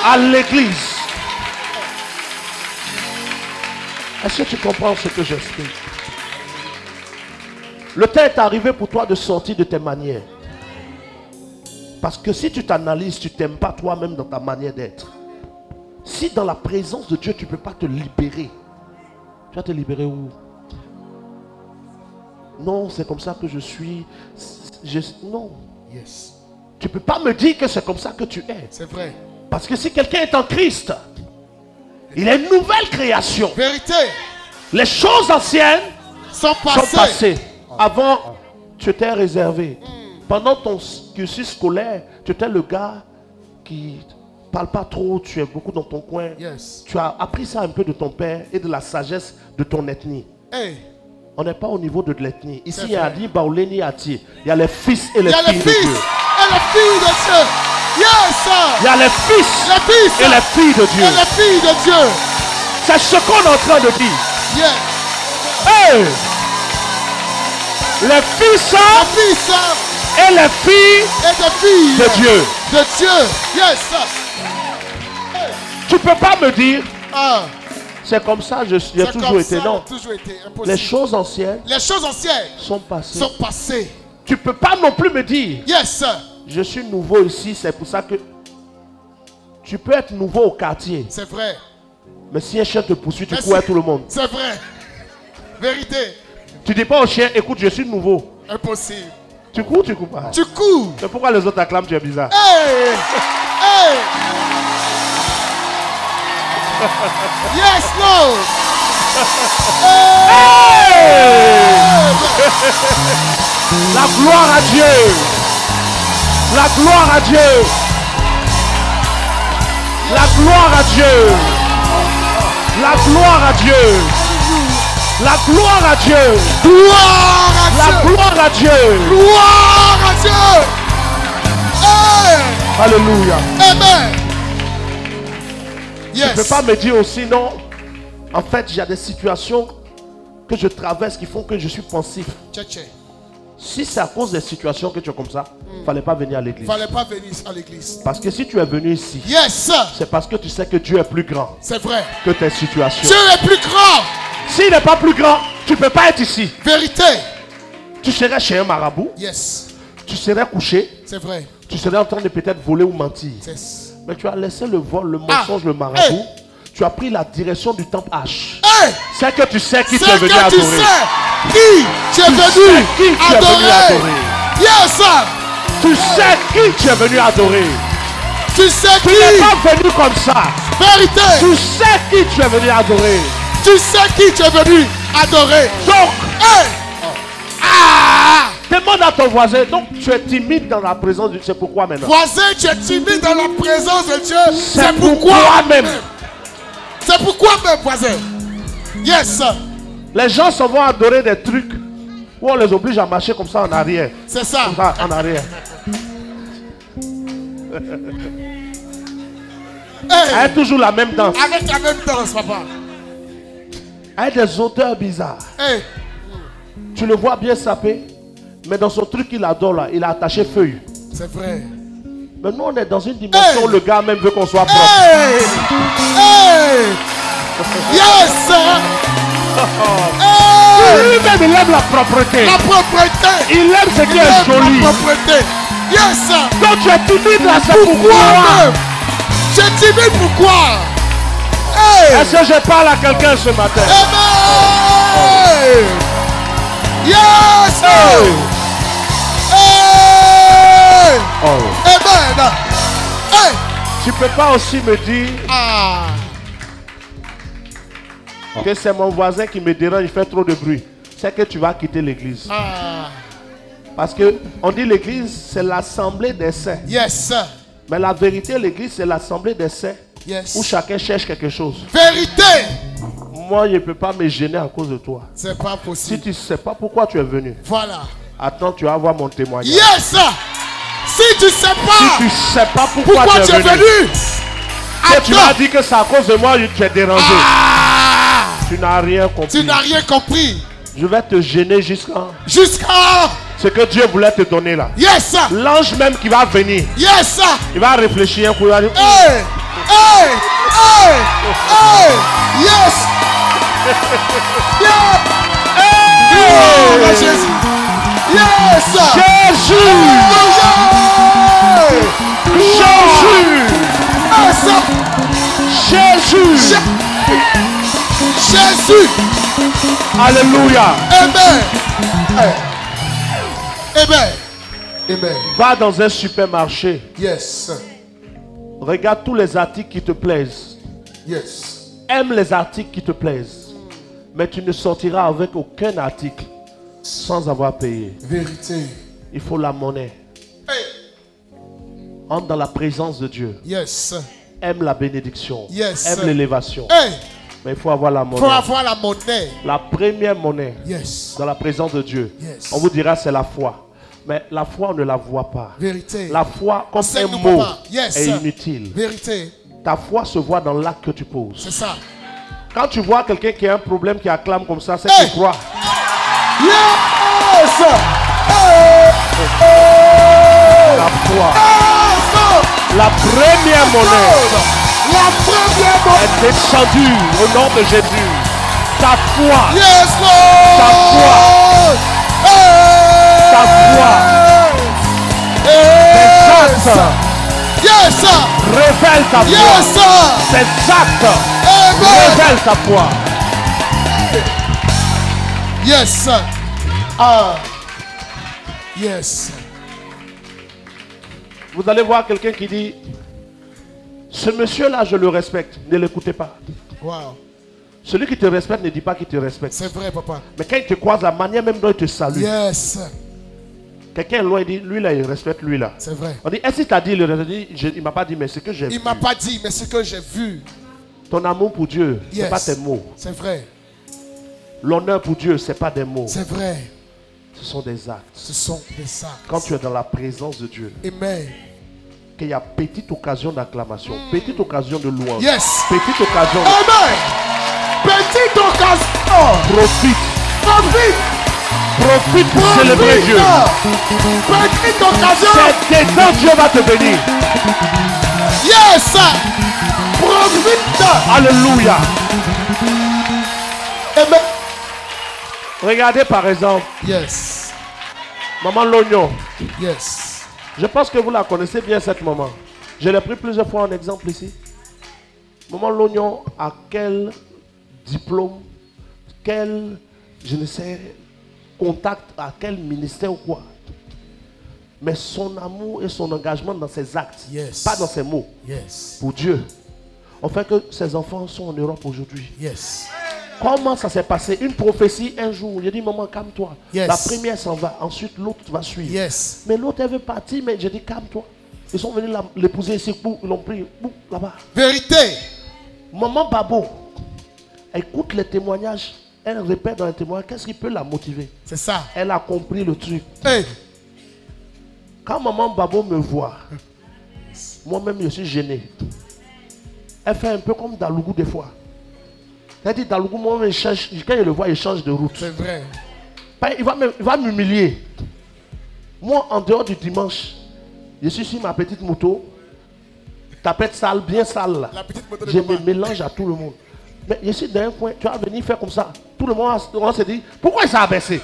À l'église. Est-ce que tu comprends ce que j'explique? Le temps est arrivé pour toi de sortir de tes manières. Parce que si tu t'analyses, tu ne t'aimes pas toi-même dans ta manière d'être. Si dans la présence de Dieu, tu ne peux pas te libérer, tu vas te libérer où? non, c'est comme ça que je suis. Non. Yes. Tu ne peux pas me dire que c'est comme ça que tu es. C'est vrai. Parce que si quelqu'un est en Christ, il est une nouvelle création. Vérité. Les choses anciennes Sont sont passées. Avant, tu étais réservé. Pendant ton cursus scolaire, tu étais le gars qui ne parle pas trop, tu es beaucoup dans ton coin. Yes. Tu as appris ça un peu de ton père et de la sagesse de ton ethnie. Hey. On n'est pas au niveau de l'ethnie. Ici, C'est il y a vrai. dit Baouleni Ati. Il y a les fils et les Il y a filles les de fils Dieu. et les filles de Dieu. Yes. Il y a les fils Les fils et les filles de Dieu. et les filles de Dieu. C'est ce qu'on est en train de dire. Yes. Hey! Les fils Les fils et les filles et les filles de Dieu. De Dieu. Yes. Tu ne peux pas me dire, Ah. c'est comme ça, j'ai C'est toujours comme été. ça, Non. toujours été impossible. Les choses anciennes Les choses anciennes sont passées. sont passées. Tu ne peux pas non plus me dire, Yes. je suis nouveau ici, c'est pour ça que tu peux être nouveau au quartier. C'est vrai. Mais si un chien te poursuit, tu Merci. cours à tout le monde. C'est vrai. Vérité. Tu dis pas au chien, écoute, je suis nouveau. Impossible. Tu cours, tu cours pas. Tu cours. Mais pourquoi les autres acclament, tu es bizarre? Hey. Hey. Yes, Lord. La gloire à Dieu. La gloire à Dieu. La gloire à Dieu. La gloire à Dieu. La gloire à Dieu. Gloire à La Dieu. gloire à Dieu. Gloire à Dieu. Hey. Alléluia. Amen. Tu ne peux Yes. pas me dire aussi non. En fait, il y a des situations que je traverse qui font que je suis pensif. Tchétché. Si c'est à cause des situations que tu es comme ça, il ne fallait pas venir à l'église. Fallait pas venir à l'église. Parce que si tu es venu ici, Yes. c'est parce que tu sais que Dieu est plus grand C'est vrai. que tes situations. Dieu est plus grand. S'il n'est pas plus grand, tu ne peux pas être ici. Vérité. Tu serais chez un marabout, Yes. tu serais couché, C'est vrai. tu serais en train de peut-être voler ou mentir. Yes. Mais tu as laissé le vol, le mensonge, le marabout. Hey. Tu as pris la direction du temple H. Hey. C'est que tu sais qui tu C'est es venu que tu adorer. sais qui tu es sais venu qui tu es venu adorer. Yes. Tu sais qui tu es venu adorer. Tu sais Tu n'es qui. pas venu comme ça. Vérité. Tu sais qui tu es venu adorer. Tu sais qui tu es venu adorer. Donc, Hey. Ah. demande à ton voisin. Donc, tu es timide dans la présence de Dieu. C'est pourquoi maintenant? Voisin, tu es timide dans la présence de Dieu. C'est pourquoi même. C'est pourquoi même, voisin. Yes. Les gens s'en vont adorer des trucs où on les oblige à marcher comme ça en arrière. C'est ça. Comme ça, en arrière. Hey. Elle a toujours la même danse. Avec la même danse, papa. Elle a des odeurs bizarres. Hey. Tu le vois bien sapé. Mais dans son truc qu'il adore là, il a attaché feuille. C'est vrai. Mais nous, on est dans une dimension Hey. où le gars même veut qu'on soit propre. Hey. Hey. Yes. Hey. Lui-même, il aime la propreté. La propreté. Il aime ce qui Il est aime joli. la propreté. Yes. Donc tu es timide là, c'est Pourquoi pourquoi. même? Tu es timide pourquoi? Hey. Est-ce que je parle à quelqu'un ce matin? Amen. Yes. Hey. Hey. Oh. Amen. Hey. Tu peux pas aussi me dire Ah. que c'est mon voisin qui me dérange, il fait trop de bruit. C'est que tu vas quitter l'église. Ah. Parce que on dit l'église, c'est l'assemblée des saints. Yes. Mais la vérité, l'église, c'est l'assemblée des saints Yes. où chacun cherche quelque chose. Vérité. Moi, je ne peux pas me gêner à cause de toi. C'est pas Si possible. tu ne sais pas pourquoi tu es venu, Voilà. attends, tu vas voir mon témoignage. Yes. Si tu sais Si pas tu ne sais pas pourquoi, pourquoi tu es venu, que tu m'as attends. dit que c'est à cause de moi que tu es dérangé. Ah. Tu n'as rien compris. Tu n'as rien compris. Je vais te gêner jusqu'à Jusqu'à. ce que Dieu voulait te donner là. Yes. L'ange même qui va venir, Yes. il va réfléchir un coup. Il va dire, Hey. Hey. Hey. Hey. Yes. Yeah. Gloire à Jésus. Yes. Jésus! Jésus! Jésus! Jésus. Alléluia! Amen. Amen. Amen. Va dans un supermarché. Yes. Regarde tous les articles qui te plaisent. Yes. Aime les articles qui te plaisent. Mais tu ne sortiras avec aucun article sans avoir payé. Vérité. Il faut la monnaie. Hey. Entre dans la présence de Dieu. Yes. Aime la bénédiction. Yes. Aime l'élévation. Hey. Mais il faut avoir la monnaie. Il faut avoir la monnaie. La première monnaie. Yes. Dans la présence de Dieu. Yes. On vous dira c'est la foi. Mais la foi on ne la voit pas. Vérité. La foi comme un Enseigne-nous, mot papa. Yes. est inutile. Vérité. Ta foi se voit dans l'acte que tu poses. C'est ça. Quand tu vois quelqu'un qui a un problème qui acclame comme ça, c'est Hey. qu'il croit. Yes. La foi. La première monnaie La première monnaie. est descendue au nom de Jésus. Ta foi. Yes, Lord. Ta foi. Ta foi. Tes actes Yes, sir. révèlent ta foi. Yes, sir. Tes actes Amen. révèlent ta foi. Yes, sir. Yes. Vous allez voir quelqu'un qui dit, ce monsieur-là, je le respecte. Ne l'écoutez pas. Wow. Celui qui te respecte ne dit pas qu'il te respecte. C'est vrai, papa. Mais quand il te croise, la manière même dont il te salue. Yes. Quelqu'un est loin, il dit, lui là, il respecte lui là. C'est vrai. On dit, est-ce qu'il t'a dit, il ne m'a pas dit, mais c'est que j'ai Il vu. m'a pas dit, mais ce que j'ai vu. Ton amour pour Dieu, ce Yes. n'est pas tes mots. C'est vrai. L'honneur pour Dieu, ce n'est pas des mots. C'est vrai. Ce sont des actes. Ce sont des actes. Quand tu es dans la présence de Dieu, Amen. qu'il y a petite occasion d'acclamation, petite occasion de louange, Yes. petite occasion de... Amen. Petite occasion. Profite. Profite. Profite pour célébrer Dieu. Petite occasion. C'est quand Dieu va te bénir. Yes. Profite. Alléluia. Amen. Regardez par exemple, Yes. maman Lognon. Yes. Je pense que vous la connaissez bien cette maman. Je l'ai pris plusieurs fois en exemple ici. Maman Lognon a quel diplôme, quel, je ne sais, contact à quel ministère ou quoi. Mais son amour et son engagement dans ses actes, Yes. pas dans ses mots, Yes. pour Dieu, ont fait que ses enfants sont en Europe aujourd'hui. Yes. Comment ça s'est passé? Une prophétie un jour. J'ai dit, maman, calme-toi. Yes. La première s'en va, ensuite l'autre va suivre. Yes. Mais l'autre, elle veut partir, mais j'ai dit, calme-toi. Ils sont venus l'épouser ici, ils l'ont pris là-bas. Vérité. Maman Babo, écoute les témoignages, elle répète dans les témoignages, qu'est-ce qui peut la motiver? C'est ça. Elle a compris le truc. Hey. Quand maman Babo me voit, moi-même je suis gêné. Elle fait un peu comme Dalougou des fois. Elle dit Dalougou, moi-même, quand je le vois, il change de route. C'est vrai. Il va m'humilier. Moi, en dehors du dimanche, je suis sur ma petite moto, tapette sale, bien sale là. La petite moto de Je maman. me mélange à tout le monde. Mais je suis dans un coin, tu vas venir faire comme ça. Tout le monde on se dit, pourquoi il s'est abaissé?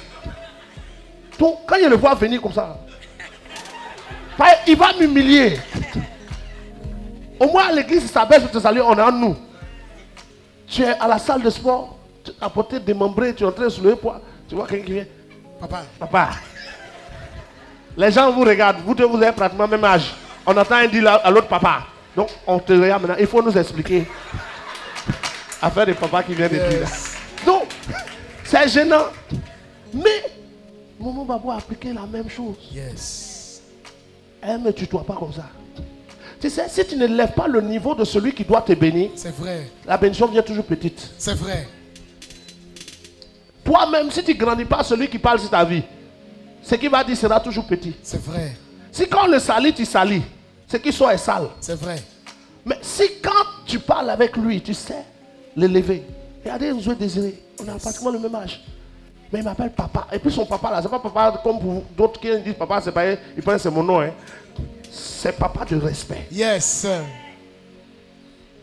Donc, quand je le vois venir comme ça, il va m'humilier. Au moins à l'église, il s'abaisse pour te saluer, on est en nous. Tu es à la salle de sport, tu as porté démembré, tu es en train de soulever poids. Tu vois quelqu'un qui vient. Papa. Les gens vous regardent, vous avez pratiquement le même âge. On entend un dire à l'autre papa. Donc on te regarde maintenant, il faut nous expliquer. Affaire de papa qui vient de dire là. Donc, c'est gênant. Mais, Maman Babo a appliqué la même chose. Yes. Elle ne tutoie pas comme ça. Tu sais, si tu ne lèves pas le niveau de celui qui doit te bénir, C'est vrai. la bénédiction vient toujours petite. C'est vrai. Toi-même, si tu ne grandis pas celui qui parle sur ta vie, ce qu'il va dire sera toujours petit. C'est vrai. Si quand on le salit, tu salis, ce qui soit est sale. C'est vrai. Mais si quand tu parles avec lui, tu sais l'élever. Regardez, nous sommes désirés. On a pratiquement le même âge. Mais il m'appelle papa. Et puis son papa là, c'est pas papa comme pour d'autres qui disent papa, c'est pas, ils pensent que c'est mon nom. Hein. C'est papa de respect. Yes.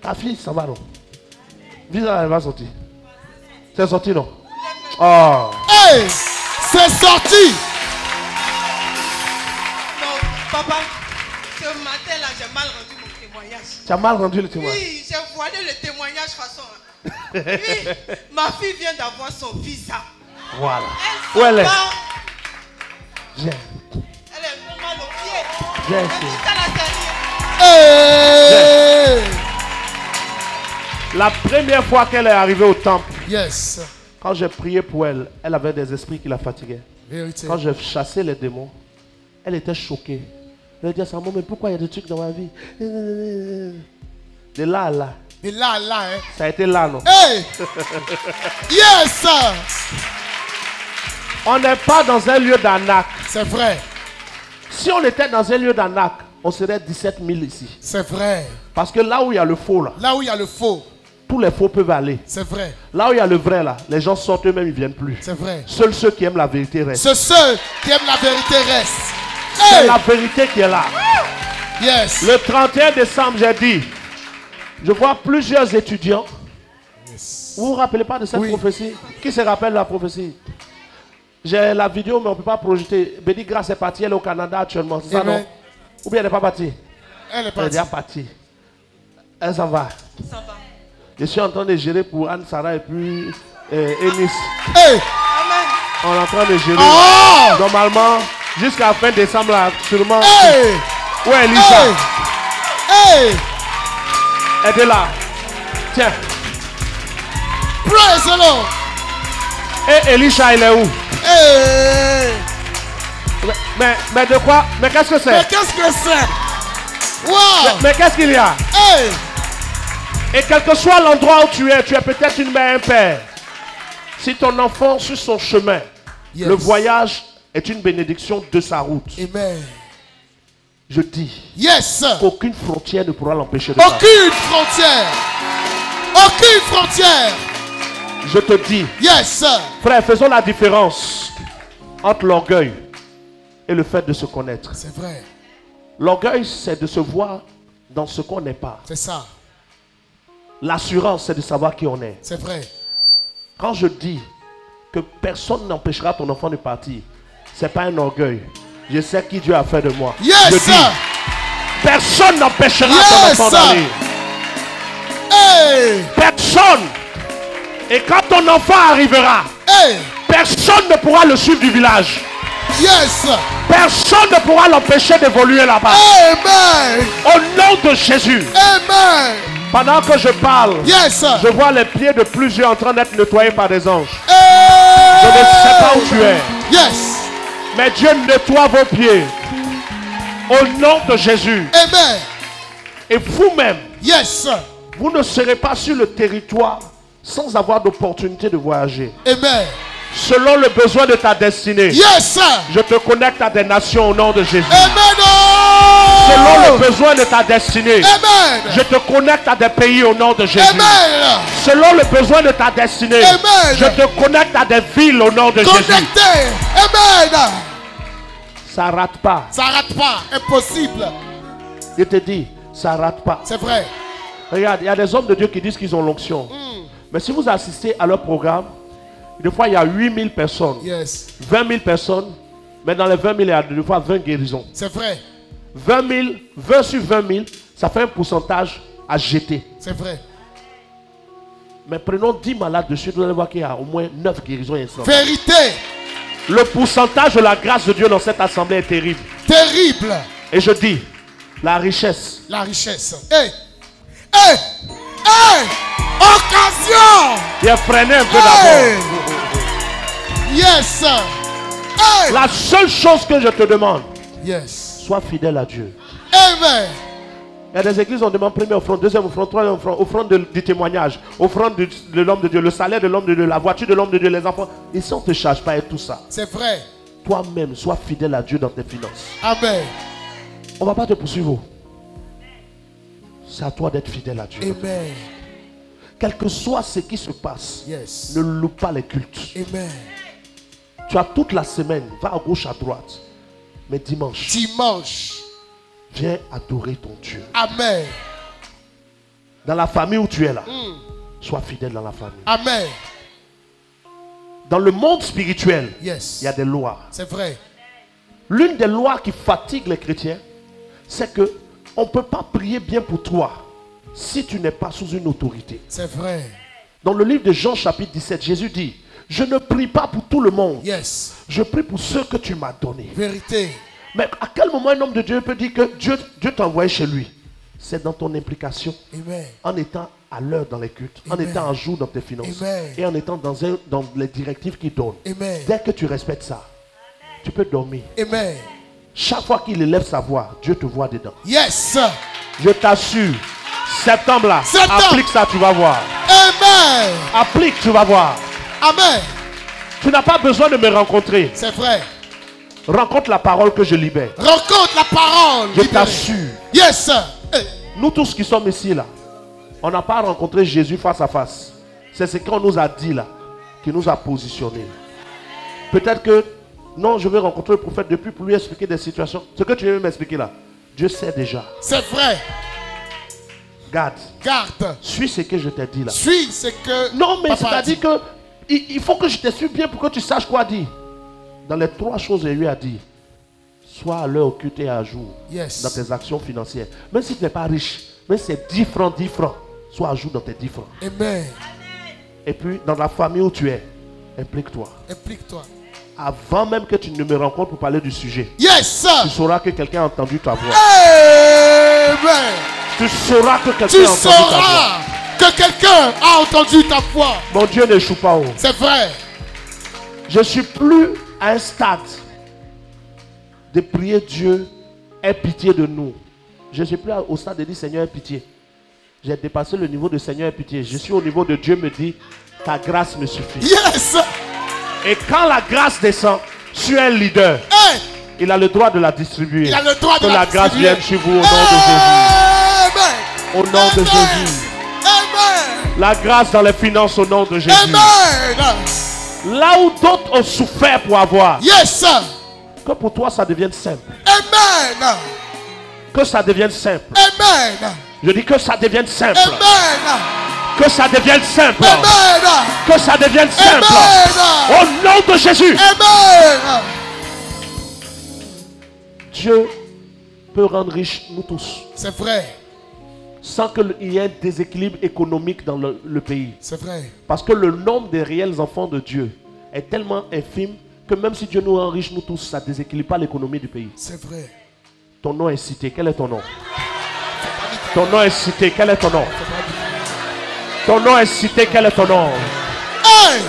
Ta fille, ça va non? Visa, elle va sortir. C'est sorti non? Oh. Hey! C'est sorti! Non, papa, ce matin-là, j'ai mal rendu mon témoignage. Tu as mal rendu le témoignage? Oui, j'ai voilé le témoignage façon. Oui, ma fille vient d'avoir son visa. Voilà. Elle Où elle est? Viens. Elle est mal au pied. Viens Elle ici. dit ça la dernière. Hey! La première fois qu'elle est arrivée au temple, Yes. quand j'ai prié pour elle, elle avait des esprits qui la fatiguaient. Vérité. Quand j'ai chassé les démons, elle était choquée. Elle a dit à sa maman, mais pourquoi il y a des trucs dans ma vie? De là à là. Et là, hein. Ça a été là, non? Hey! Yes! On n'est pas dans un lieu d'arnaque. C'est vrai. Si on était dans un lieu d'arnaque, on serait 17 000 ici. C'est vrai. Parce que là où il y a le faux, là, Là où il y a le faux, tous les faux peuvent aller. c'est vrai. Là où il y a le vrai, là, les gens sortent eux-mêmes, ils ne viennent plus. C'est vrai. Seuls ceux qui aiment la vérité restent. Ceux qui aiment la vérité restent. C'est Hey! la vérité qui est là. Yes. Le 31 décembre, j'ai dit, je vois plusieurs étudiants. Vous ne vous rappelez pas de cette Oui. prophétie? Qui se rappelle de la prophétie? J'ai la vidéo, mais on ne peut pas projeter. Béni Grâce est partie, elle est au Canada actuellement. C'est ça, Amen. non? Ou bien elle n'est pas partie? Elle est Elle est partie. déjà partie. Elle s'en va. Ça va. Je suis en train de gérer pour Anne-Sara et puis Enis. Hey! Amen. On est en train de gérer. Oh! Normalement, jusqu'à fin décembre, là, sûrement. Hey! Où est Elisa? Hey! Hey! Elle est là. Tiens. Praise the Lord! Et Elisha, il est où? Hey! Mais de quoi? Mais qu'est-ce que Mais c'est? qu'est-ce que c'est? Wow! Mais qu'est-ce qu'il y a? Hey! Et quel que soit l'endroit où tu es peut-être une mère, un père. Si ton enfant suit son chemin, Yes. le voyage est une bénédiction de sa route. Amen. Je dis Yes! qu'aucune frontière ne pourra l'empêcher de passer. Aucune frontière! Aucune frontière! Je te dis, Yes! frère, faisons la différence entre l'orgueil et le fait de se connaître. C'est vrai. L'orgueil, c'est de se voir dans ce qu'on n'est pas. C'est ça. L'assurance, c'est de savoir qui on est. C'est vrai. Quand je dis que personne n'empêchera ton enfant de partir, ce n'est pas un orgueil. Je sais qui Dieu a fait de moi. Yes! Je dis, personne n'empêchera Yes! ton enfant d'aller. Hey! Personne. Et quand ton enfant arrivera, Hey! personne ne pourra le suivre du village. Yes! Personne ne pourra l'empêcher d'évoluer là-bas. Amen! Au nom de Jésus. Amen! Pendant que je parle, Yes! je vois les pieds de plusieurs en train d'être nettoyés par des anges. Hey! Je ne sais pas où tu es, Yes! mais Dieu nettoie vos pieds. Au nom de Jésus. Amen! Et vous-même, Yes! vous ne serez pas sur le territoire sans avoir d'opportunité de voyager. Amen! Selon le besoin de ta destinée, Yes! je te connecte à des nations au nom de Jésus. Amen! Selon le besoin de ta destinée, Amen! je te connecte à des pays au nom de Jésus. Amen! Selon le besoin de ta destinée, Amen. je te connecte à des villes au nom de Jésus. Connecté! Amen! Ça rate pas. Ça rate pas! Impossible! Je te dis, ça rate pas. C'est vrai. Regarde, il y a des hommes de Dieu qui disent qu'ils ont l'onction. Mais si vous assistez à leur programme, des fois il y a 8000 personnes, Yes. 20 000 personnes, mais dans les 20 000, il y a des fois 20 guérisons. C'est vrai. 20 sur 20 000, ça fait un pourcentage à jeter. C'est vrai. Mais prenons 10 malades dessus, vous allez voir qu'il y a au moins 9 guérisons instantanées. Vérité. Le pourcentage de la grâce de Dieu dans cette assemblée est terrible. Terrible. Et je dis, la richesse. La richesse. Hey! Hey! Hey! Occasion! Il a freiné un peu Hey! d'abord. Yes! Hey! La seule chose que je te demande, Yes. sois fidèle à Dieu. Amen. Il y a des églises, on demande première offrande, deuxième offrande, troisième offrande, offrande du témoignage, offrande de l'homme de Dieu, le salaire de l'homme de Dieu, la voiture de l'homme de Dieu, les enfants. Ici, on ne te charge pas et tout ça. C'est vrai. Toi-même, sois fidèle à Dieu dans tes finances. Amen. On ne va pas te poursuivre. C'est à toi d'être fidèle à Dieu. Amen. Quel que soit ce qui se passe, Yes. ne loupe pas les cultes. Amen. Tu as toute la semaine, va à gauche, à droite. Mais dimanche, Dimanche. viens adorer ton Dieu. Amen. Dans la famille où tu es là, sois fidèle dans la famille. Amen. Dans le monde spirituel, Yes. il y a des lois. C'est vrai. L'une des lois qui fatigue les chrétiens, c'est que on ne peut pas prier bien pour toi si tu n'es pas sous une autorité. C'est vrai. Dans le livre de Jean chapitre 17, Jésus dit, je ne prie pas pour tout le monde. Yes. Je prie pour ceux que tu m'as donnés. Vérité. Mais à quel moment un homme de Dieu peut dire que Dieu t'a envoyé chez lui? C'est dans ton implication. Amen. En étant à l'heure dans les cultes, en Amen. étant à jour dans tes finances, Amen. et en étant dans les directives qu'il donne. Amen. Dès que tu respectes ça, tu peux dormir. Amen. Chaque fois qu'il élève sa voix, Dieu te voit dedans. Yes. Je t'assure, septembre là, Septembre. applique ça, tu vas voir. Amen. Applique, tu vas voir. Amen. Tu n'as pas besoin de me rencontrer. C'est vrai. Rencontre la parole que je libère. Rencontre la parole. Je libérée. t'assure. Yes. Hey. Nous tous qui sommes ici là, on n'a pas rencontré Jésus face à face. C'est ce qu'on nous a dit là, qui nous a positionnés. Peut-être que, non, je vais rencontrer le prophète depuis pour lui expliquer des situations. Ce que tu veux m'expliquer là, Dieu sait déjà. C'est vrai. Garde. Garde. Suis ce que je t'ai dit là. Suis ce que. Non, mais Papa a dit. c'est-à-dire que il faut que je te suis bien pour que tu saches quoi dire. Dans les 3 choses, il lui a dit, sois à l'heure occulte et à jour Yes. dans tes actions financières. Même si tu n'es pas riche, même si c'est 10 francs, sois à jour dans tes 10 francs. Amen. Et puis, dans la famille où tu es, implique-toi. Implique-toi. Avant même que tu ne me rencontres pour parler du sujet, Yes. tu sauras que quelqu'un a entendu ta voix. Amen. Tu sauras que quelqu'un Tu a entendu ta voix. sauras que quelqu'un a entendu ta voix. Mon Dieu n'échoue pas. Oh. C'est vrai. Je ne suis plus à un stade de prier Dieu, aie pitié de nous. Je ne suis plus au stade de dire Seigneur, aie pitié. J'ai dépassé le niveau de Seigneur, aie pitié. Je suis au niveau de Dieu me dit, ta grâce me suffit. Yes. Et quand la grâce descend, je suis un leader. Hey. Il a le droit de la distribuer. Il a le droit de que la la grâce distribuer. vienne chez vous au nom de Jésus. Amen. Au nom de Jésus. Amen. La grâce dans les finances au nom de Jésus. Amen. Là où d'autres ont souffert pour avoir, Yes. que pour toi ça devienne simple. Amen. Que ça devienne simple. Amen. Je dis que ça devienne simple. Amen. Que ça devienne simple. Amen. Que ça devienne simple. Amen. Au nom de Jésus. Amen. Dieu peut rendre riches nous tous. C'est vrai. Sans qu'il y ait un déséquilibre économique dans le pays. C'est vrai. Parce que le nombre des réels enfants de Dieu est tellement infime que même si Dieu nous rend riches nous tous, ça ne déséquilibre pas l'économie du pays. C'est vrai. Ton nom est cité. Quel est ton nom? Ton nom est cité. Quel est ton nom? Ton nom est cité. Quel est ton nom? Hey.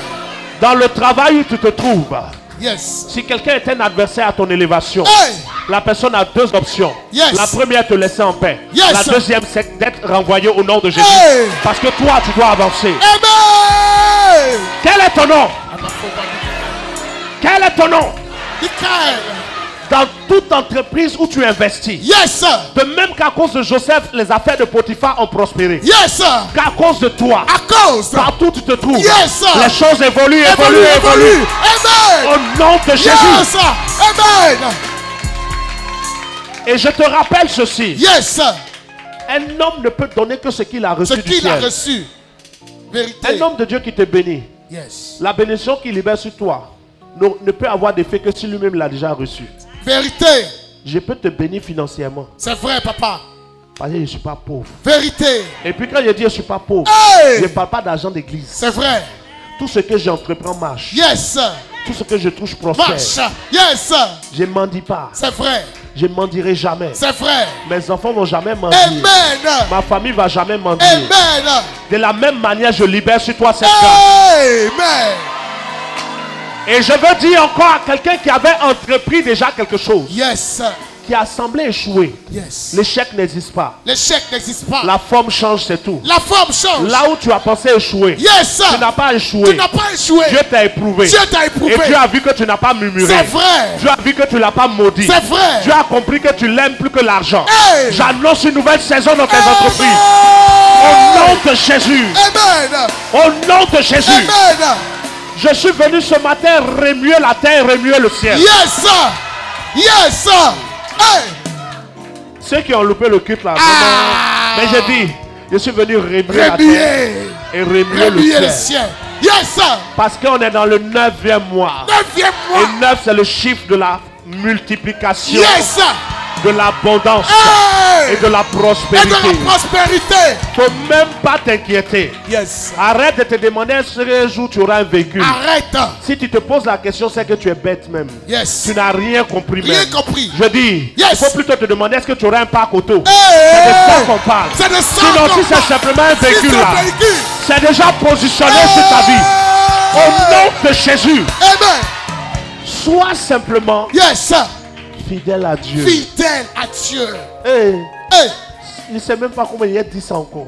Dans le travail où tu te trouves, Yes. si quelqu'un est un adversaire à ton élévation, Hey. la personne a 2 options. Yes. La première, te laisser en paix. Yes. La deuxième, c'est d'être renvoyé au nom de Jésus. Hey. Parce que toi, tu dois avancer. Amen. Quel est ton nom? Quel est ton nom? Michael. Dans toute entreprise où tu investis. Yes. De même qu'à cause de Joseph, les affaires de Potiphar ont prospéré. Yes. Qu'à cause de toi, À cause. partout où tu te trouves, Yes. les choses évoluent, évoluent, Évolue, évoluent. évolue. Amen. Au nom de Jésus. Yes. Amen. Et je te rappelle ceci. Yes. Un homme ne peut donner que ce qu'il a reçu Ce du qu'il a ciel. reçu. Vérité. Un homme de Dieu qui te bénit. Yes. La bénédiction qu'il libère sur toi ne peut avoir d'effet que si lui-même l'a déjà reçu. Vérité. Je peux te bénir financièrement. C'est vrai, papa. Parce que je ne suis pas pauvre. Vérité. Et puis quand je dis je ne suis pas pauvre, Hey. je ne parle pas d'argent d'église. C'est vrai. Tout ce que j'entreprends marche. Yes. Tout ce que je touche prospère. Marche. Yes. Je ne mendie pas. C'est vrai. Je ne mendirai jamais. C'est vrai. Mes enfants ne vont jamais mendier. Amen. Ma famille ne va jamais mendier. Amen. De la même manière, je libère sur toi cette grâce. Amen. Et je veux dire encore à quelqu'un qui avait entrepris déjà quelque chose, Yes. qui a semblé échouer. Yes. L'échec n'existe pas. L'échec n'existe pas. La forme change, c'est tout. La forme change. Là où tu as pensé échouer, Yes. tu n'as pas échoué. Tu n'as pas échoué. Dieu t'a éprouvé. Dieu t'a éprouvé. Et Dieu a vu que tu n'as pas murmuré. C'est vrai. Dieu a vu que tu ne l'as pas maudit. C'est vrai. Dieu a compris que tu l'aimes plus que l'argent. Hey. J'annonce une nouvelle saison dans tes Amen. entreprises. Au nom de Jésus. Amen. Au nom de Jésus. Amen. Je suis venu ce matin remuer la terre, remuer le ciel. Yes. Yes. Hey. Ceux qui ont loupé le culte là, Ah. mais j'ai dit, je suis venu remuer la terre Remuer. et remuer le Remuer le ciel. ciel. Yes. Parce qu'on est dans le 9e mois. 9e mois. Et 9, c'est le chiffre de la multiplication. Yes. de l'abondance Hey! et de la Et de prospérité. la prospérité. Faut même pas t'inquiéter. Yes. Arrête de te demander si un jour tu auras un véhicule. Arrête. Si tu te poses la question, c'est que tu es bête même. Yes. Tu n'as rien compris même. Rien compris. Je dis, Yes. il faut plutôt te demander est-ce que tu auras un parc auto. Hey! C'est de ça qu'on parle. C'est de ça Sinon, qu'on si c'est parle. simplement un Si véhicule c'est là, un véhicule. c'est déjà positionné sur ta vie. Au nom de Jésus, Amen. sois simplement Yes. fidèle à Dieu. Fidèle à Dieu. Hey, Hey. il ne sait même pas comment il a dit ça encore.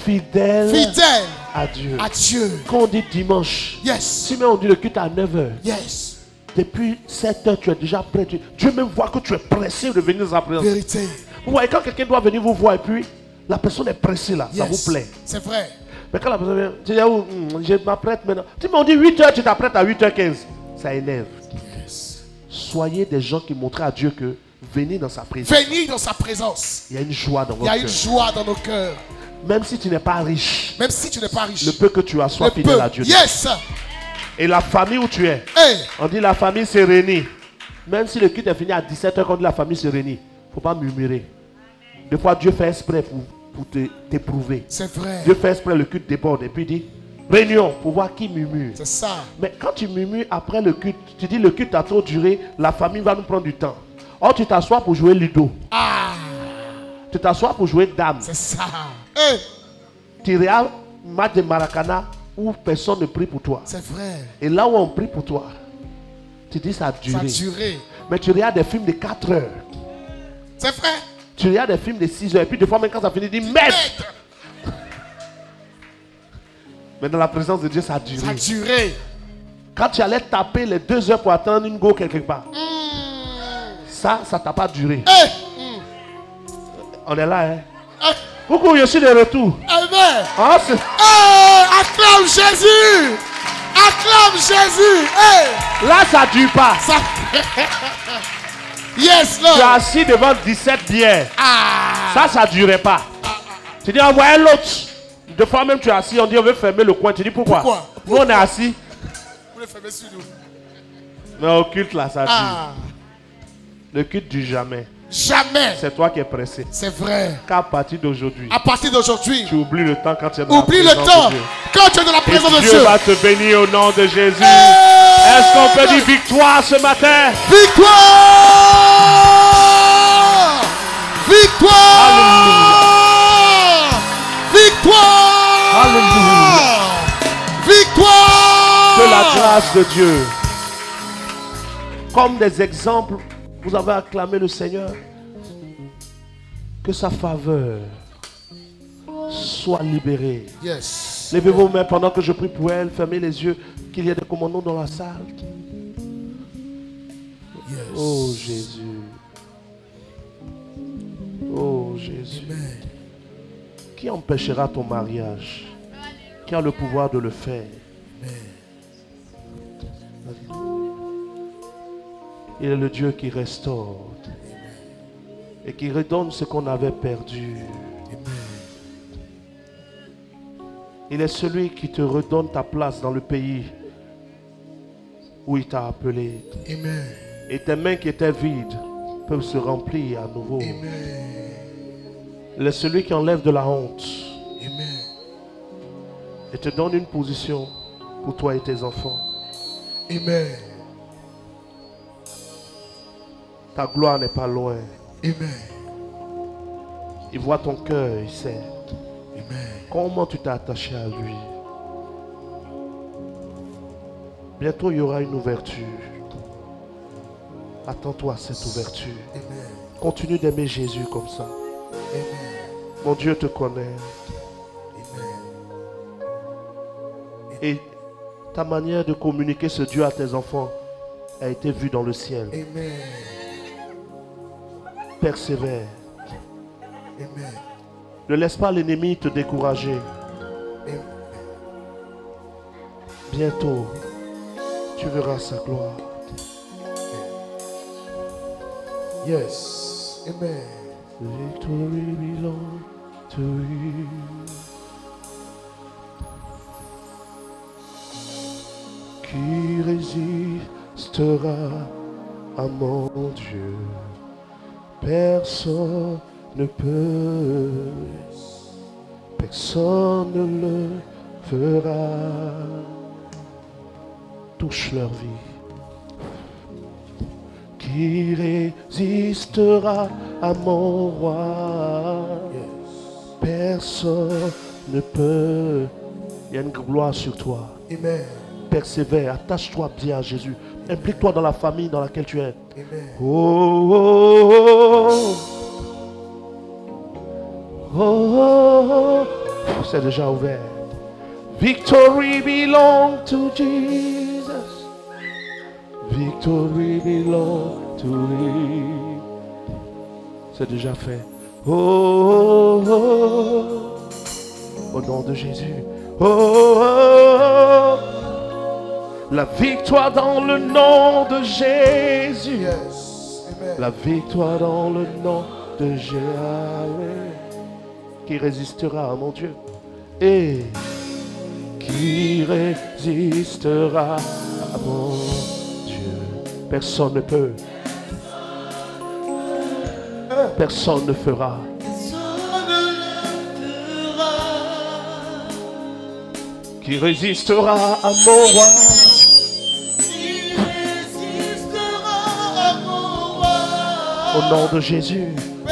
Fidèle Fidèle à Dieu. à Dieu. Quand on dit dimanche, Yes. si même on dit le culte à 9h, Yes. depuis 7h, tu es déjà prêt. Dieu même voit que tu es pressé de venir dans sa présence. Vérité. Vous voyez, quand quelqu'un doit venir vous voir et puis la personne est pressée là, ça Yes. vous plaît. C'est vrai. Mais quand la personne vient, tu dis, oh, je m'apprête maintenant. Tu m'as dit 8h, tu t'apprêtes à 8h15. Ça énerve. Yes. Soyez des gens qui montrent à Dieu que venez dans sa présence. Venir dans sa présence. Il y a une joie dans Il y votre a une cœur. joie dans nos cœurs. Même si tu n'es pas riche, Même si tu n'es pas riche. le peu que tu as, sois Le fidèle peu. à Dieu. Yes. Et la famille où tu es, Hey. on dit la famille se réunit. Même si le culte est fini à 17h, quand on dit la famille se réunit, il ne faut pas murmurer. Des fois, Dieu fait exprès pour t'éprouver. C'est vrai. Dieu fait exprès, le culte déborde et puis il dit réunion pour voir qui murmure. C'est ça. Mais quand tu murmures après le culte, tu dis le culte a trop duré, la famille va nous prendre du temps. Or, tu t'assois pour jouer Ludo. Ah. Tu t'assois pour jouer Dame. C'est ça. Hey. Tu regardes match de Maracana où personne ne prie pour toi. C'est vrai. Et là où on prie pour toi, tu dis ça a Ça duré. a duré. Mais tu regardes des films de 4 heures. C'est vrai. Tu regardes des films de 6 heures. Et puis des fois, même quand ça finit, tu dis merde. Mais dans la présence de Dieu, ça a duré. Ça a duré. Quand tu allais taper les 2 heures pour attendre une go quelque part, ça t'a pas duré. Hey. On est là, hein. Hey. Coucou, je suis de retour. Amen. Ah, c'est- Hey. Acclame Jésus. Acclame Jésus. Hey. là, ça dure pas. Ça. Yes, Tu es Lord. assis devant 17 bières. Ah. Ça durait pas. Tu dis, envoyez l'autre. Deux fois même, tu es assis, on dit, on veut fermer le coin. Tu dis, pourquoi? Pourquoi? Nous, on est assis. Vous le fermez sur nous. Mais au culte, là, ça dure. Ah. Le culte dure jamais. Jamais. C'est toi qui es pressé. C'est vrai. Qu'à partir d'aujourd'hui, À partir d'aujourd'hui, tu oublies le temps quand tu es dans oublie la le présence temps. de Dieu. Quand tu es dans la présence de Et Dieu Dieu. va te bénir au nom de Jésus. Hey. Est-ce qu'on peut dire victoire ce matin? Victoire! Victoire! Victoire! Alléluia. Victoire! Que la grâce de Dieu, comme des exemples, vous avez acclamé le Seigneur. Que sa faveur soit libérée. Yes. Levez vos mains pendant que je prie pour elle. Fermez les yeux. Qu'il y ait des commandements dans la salle. Yes. Oh Jésus. Oh Jésus. Amen. Qui empêchera ton mariage? Qui a le pouvoir de le faire? Il est le Dieu qui restaure et qui redonne ce qu'on avait perdu. Il est celui qui te redonne ta place dans le pays où il t'a appelé. Amen. Et tes mains qui étaient vides peuvent se remplir à nouveau. Amen. Il est celui qui enlève de la honte Amen. et te donne une position pour toi et tes enfants. Amen. Ta gloire n'est pas loin. Amen. Il voit ton cœur, il sait. Amen. Comment tu t'es attaché à lui. Bientôt il y aura une ouverture. Attends-toi à cette ouverture. Amen. Continue d'aimer Jésus comme ça. Amen. Mon Dieu te connaît. Amen. Et ta manière de communiquer ce Dieu à tes enfants a été vue dans le ciel. Amen. Persévère. Amen. Ne laisse pas l'ennemi te décourager. Amen. Bientôt, tu verras sa gloire. Yes. Amen. Victory belongs to you. Qui résistera à mon Dieu? Personne ne peut, personne ne le fera. Touche leur vie. Qui résistera à mon roi? Personne ne peut. Il y a une gloire sur toi. Amen. Persévère, attache-toi bien à Jésus. Implique-toi dans la famille dans laquelle tu es. Amen. Oh, oh, oh, oh, oh. C'est déjà ouvert. Victory belongs to Jesus. Victory belongs to Him. C'est déjà fait. Oh, oh, oh. Au nom de Jésus. Oh, oh, oh. La victoire dans le nom de Jésus. Yes. Amen. La victoire dans le nom de Jésus. Qui résistera à mon Dieu? Et qui résistera à mon Dieu? Personne ne peut. Personne ne fera. Qui résistera à mon roi? Au nom de Jésus,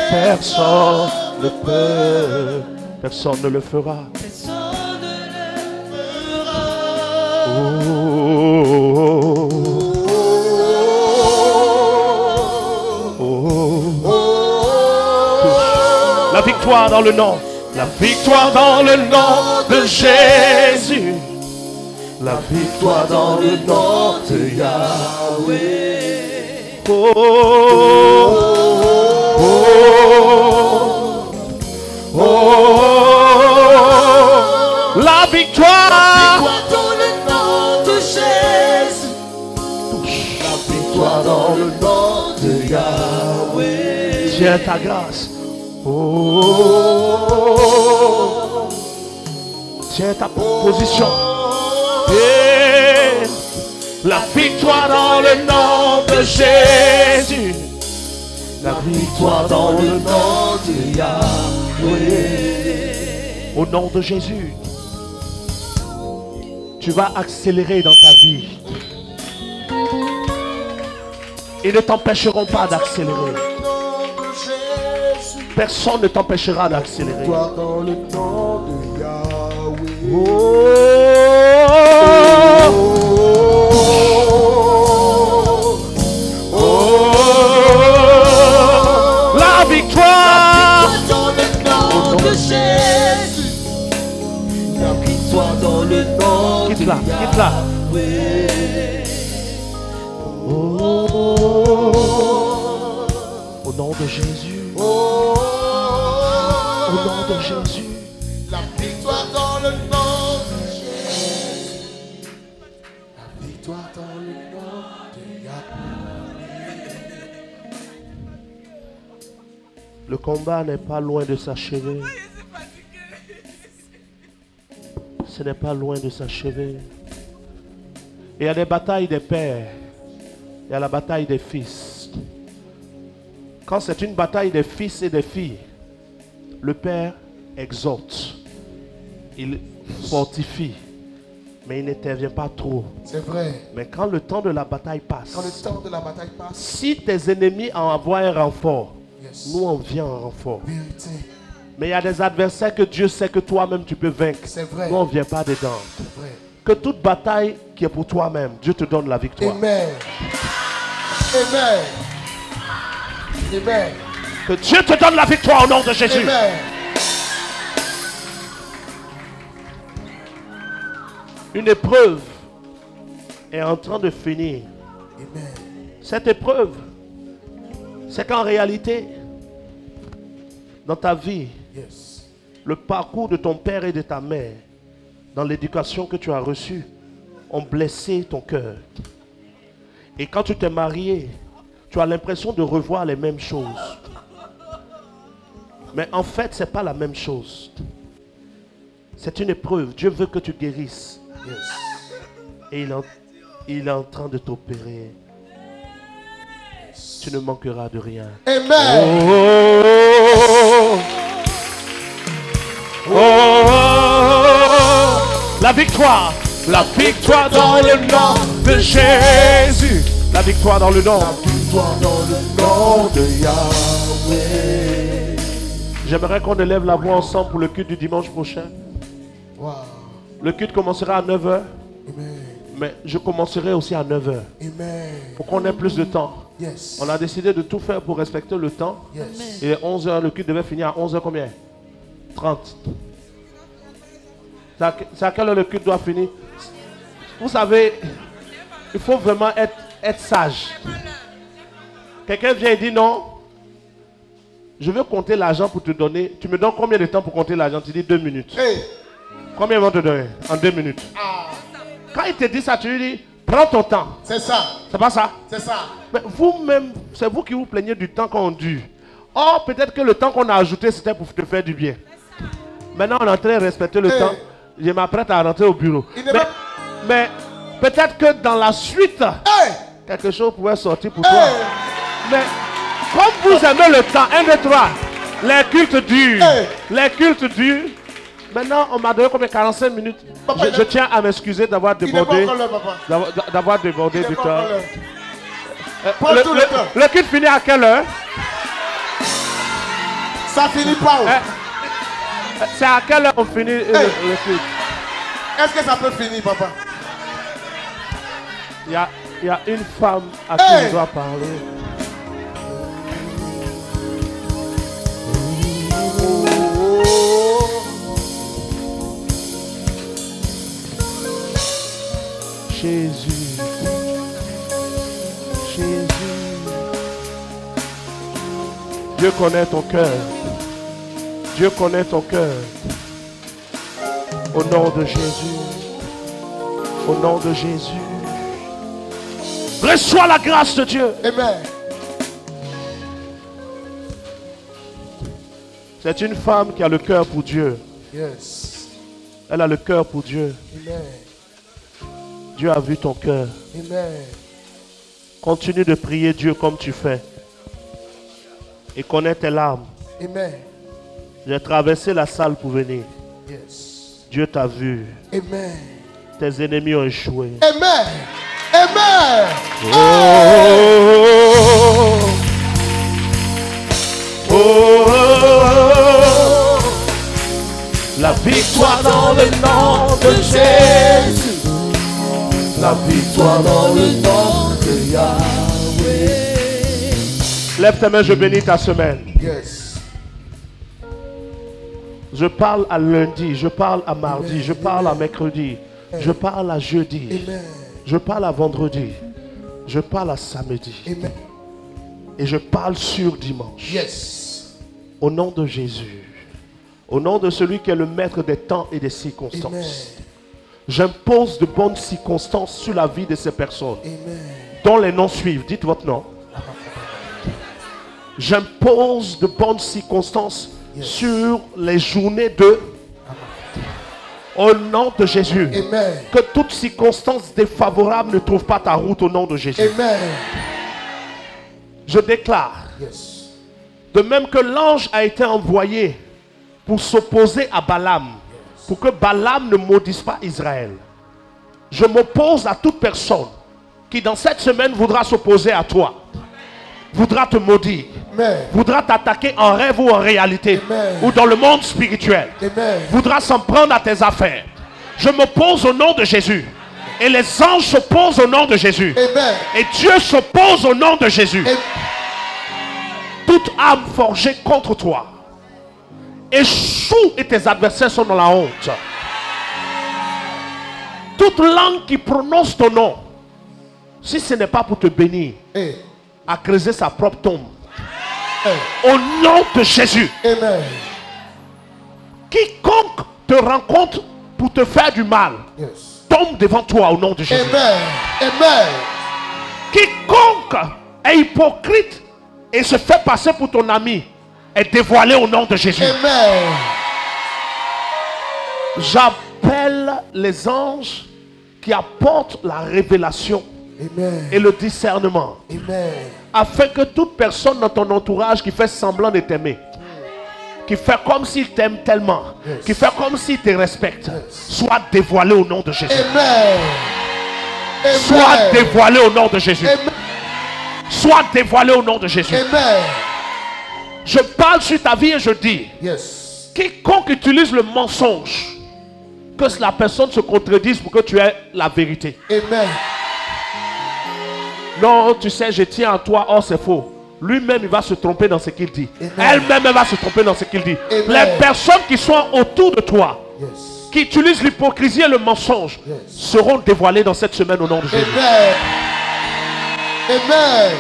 personne ne peut, personne ne le fera. Oh, oh, oh, oh. La victoire dans le nom, la victoire dans le nom de Jésus. La victoire dans le nom de Yahweh. Oh, oh, oh, oh, la victoire dans le nom de Jésus. La victoire dans le nom de Yahweh. Tiens ta grâce. Oh, tiens ta position. Et la victoire dans le nom de Jésus. La victoire dans le nom de Yahweh. Au nom de Jésus, tu vas accélérer dans ta vie. Ils ne t'empêcheront pas d'accélérer. Personne ne t'empêchera d'accélérer. Victoire dans le nom de Yahweh. La victoire dans le nom de Jésus. La victoire dans le nom de Quitte-la, quitte-la. Au nom de Jésus. Au nom de Jésus. La victoire dans le nom de Jésus. La victoire dans le nom de Yahweh. Le combat n'est pas loin de s'achever. Ce n'est pas loin de s'achever. Il y a des batailles des pères. Il y a la bataille des fils. Quand c'est une bataille des fils et des filles, le père exhorte. Il fortifie. Mais il n'intervient pas trop. C'est vrai. Mais quand le temps de la bataille passe, Quand le temps de la bataille passe, si tes ennemis envoient un renfort, yes. nous on vient en renfort. Vérité. Mais il y a des adversaires que Dieu sait que toi-même tu peux vaincre. C'est vrai. Nous on ne vient pas dedans. C'est vrai. Que toute bataille qui est pour toi-même, Dieu te donne la victoire. Amen. Amen. Amen. Que Dieu te donne la victoire au nom de Jésus. Amen. Une épreuve est en train de finir. Amen. Cette épreuve, c'est qu'en réalité, dans ta vie, Yes. le parcours de ton père et de ta mère, dans l'éducation que tu as reçue, ont blessé ton cœur. Et quand tu t'es marié, tu as l'impression de revoir les mêmes choses. Mais en fait, ce n'est pas la même chose. C'est une épreuve. Dieu veut que tu guérisses. Yes. Et il est en train de t'opérer. tu ne manqueras de rien. Amen. Oh, oh, oh, la victoire dans le nom de Jésus. La victoire dans le nom. La victoire dans le nom de Yahweh. J'aimerais qu'on élève la voix ensemble pour le culte du dimanche prochain. Wow. Le culte commencera à 9h, Amen. mais je commencerai aussi à 9h. Amen. Pour qu'on ait plus de temps. Yes. On a décidé de tout faire pour respecter le temps. Yes. Et 11h, le culte devait finir à 11h combien? 30. C'est à quelle heure le culte doit finir? Vous savez, il faut vraiment être sage. Quelqu'un vient et dit non, je veux compter l'argent pour te donner. Tu me donnes combien de temps pour compter l'argent? Tu dis 2 minutes. Hey. Combien ils vont te donner? En 2 minutes. Quand il te dit ça, tu lui dis, prends ton temps. C'est ça. C'est pas ça? C'est ça. Mais vous-même, c'est vous qui vous plaignez du temps qu'on dure. Or, peut-être que le temps qu'on a ajouté, c'était pour te faire du bien. Maintenant, on est en train de respecter le temps. Je m'apprête à rentrer au bureau. Mais peut-être que dans la suite, quelque chose pouvait sortir pour toi. Mais comme vous aimez le temps, 1, 2, 3, les cultes durent. Les cultes durent. Maintenant, on m'a donné combien? 45 minutes. Papa, Je tiens à m'excuser d'avoir débordé. D'avoir débordé du temps. Le culte finit à quelle heure? Ça finit pas où? C'est à quelle heure on finit le culte? Est-ce que ça peut finir, papa? Il y a une femme à qui je dois parler. Jésus, Jésus. Dieu connaît ton cœur. Dieu connaît ton cœur. Au nom de Jésus. Au nom de Jésus. Reçois la grâce de Dieu. Amen. C'est une femme qui a le cœur pour Dieu. Yes. Elle a le cœur pour Dieu. Amen. Dieu a vu ton cœur. Amen. Continue de prier Dieu comme tu fais. Et connais tes larmes. Amen. J'ai traversé la salle pour venir. Yes. Dieu t'a vu. Amen. Tes ennemis ont échoué. Amen. Amen. Oh, oh, oh, oh. La victoire dans le nom de Jésus. La victoire dans le nom de Yahweh. Lève tes mains, je bénis ta semaine. Yes. Je parle à lundi, je parle à mardi, je parle à mercredi, je parle à jeudi, Amen. je parle à vendredi, je parle à samedi. Amen. Et je parle sur dimanche. Yes. Au nom de Jésus, au nom de celui qui est le maître des temps et des circonstances. Amen. J'impose de bonnes circonstances sur la vie de ces personnes, Amen. dont les noms suivent. Dites votre nom. J'impose de bonnes circonstances sur les journées de... Au nom de Jésus. Amen. Que toute circonstance défavorable ne trouve pas ta route au nom de Jésus. Amen. Je déclare, Yes. de même que l'ange a été envoyé pour s'opposer à Balaam, pour que Balaam ne maudisse pas Israël. Je m'oppose à toute personne qui dans cette semaine voudra s'opposer à toi, voudra te maudire, Amen. voudra t'attaquer en rêve ou en réalité, Amen. ou dans le monde spirituel, Amen. voudra s'en prendre à tes affaires. Je m'oppose au nom de Jésus. Et les anges s'opposent au nom de Jésus. Amen. Et Dieu s'oppose au nom de Jésus. Amen. Toute âme forgée contre toi échoue et tes adversaires sont dans la honte. Toute langue qui prononce ton nom, si ce n'est pas pour te bénir, Hey. a creusé sa propre tombe. Hey. Au nom de Jésus. Amen. Quiconque te rencontre pour te faire du mal, Yes. tombe devant toi au nom de Jésus. Amen. Amen. Quiconque est hypocrite et se fait passer pour ton ami est dévoilé au nom de Jésus. Amen. J'appelle les anges qui apportent la révélation Amen. et le discernement. Amen. Afin que toute personne dans ton entourage qui fait semblant de t'aimer, qui fait comme s'il t'aime tellement, Yes. qui fait comme s'il te respecte, Yes. soit dévoilé au nom de Jésus. Amen. Amen. Soit dévoilé au nom de Jésus. Amen. Soit dévoilé au nom de Jésus. Amen. Je parle sur ta vie et je dis, Yes. quiconque utilise le mensonge, que la personne se contredise pour que tu aies la vérité. Amen. Non, tu sais, je tiens à toi, oh c'est faux. Lui-même, il va se tromper dans ce qu'il dit. Amen. Elle-même, elle va se tromper dans ce qu'il dit. Amen. Les personnes qui sont autour de toi, Yes. qui utilisent l'hypocrisie et le mensonge, Yes. seront dévoilées dans cette semaine au nom de Jésus. Amen. Amen.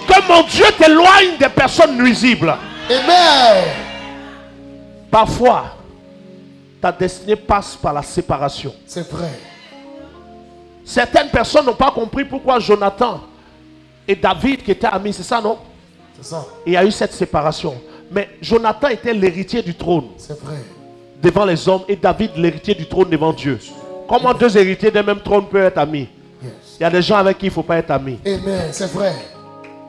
Que mon Dieu t'éloigne des personnes nuisibles. Amen. Parfois, ta destinée passe par la séparation. C'est vrai. Certaines personnes n'ont pas compris pourquoi Jonathan et David, qui étaient amis, c'est ça, non? C'est ça. Il y a eu cette séparation. Mais Jonathan était l'héritier du trône C'est vrai. devant les hommes et David l'héritier du trône devant Dieu. Comment deux héritiers d'un même trône peuvent être amis? Yes. Il y a des gens avec qui il ne faut pas être amis. Amen. C'est vrai.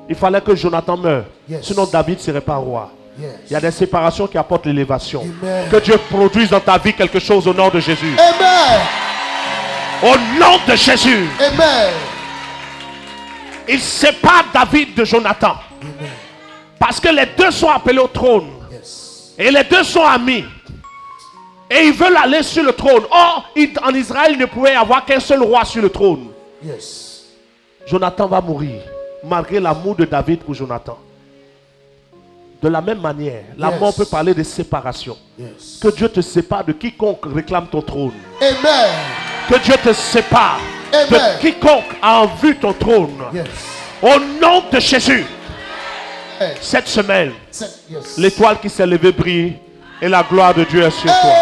Il fallait que Jonathan meure. Yes. Sinon David ne serait pas roi. Yes. Il y a des séparations qui apportent l'élévation. Amen. Que Dieu produise dans ta vie quelque chose au nom de Jésus. Amen. Au nom de Jésus. Amen. Il sépare David de Jonathan. Amen. Parce que les deux sont appelés au trône. Yes. Et les deux sont amis. Et ils veulent aller sur le trône. Or, en Israël, il ne pouvait y avoir qu'un seul roi sur le trône. Yes. Jonathan va mourir. Malgré l'amour de David pour Jonathan. De la même manière, la Yes. mort peut parler de séparation. Yes. Que Dieu te sépare de quiconque réclame ton trône. Amen. Que Dieu te sépare Amen. de quiconque a en vue ton trône. Yes. Au nom de Jésus. Amen. Cette semaine, Yes. l'étoile qui s'est levée brille et la gloire de Dieu est sur toi.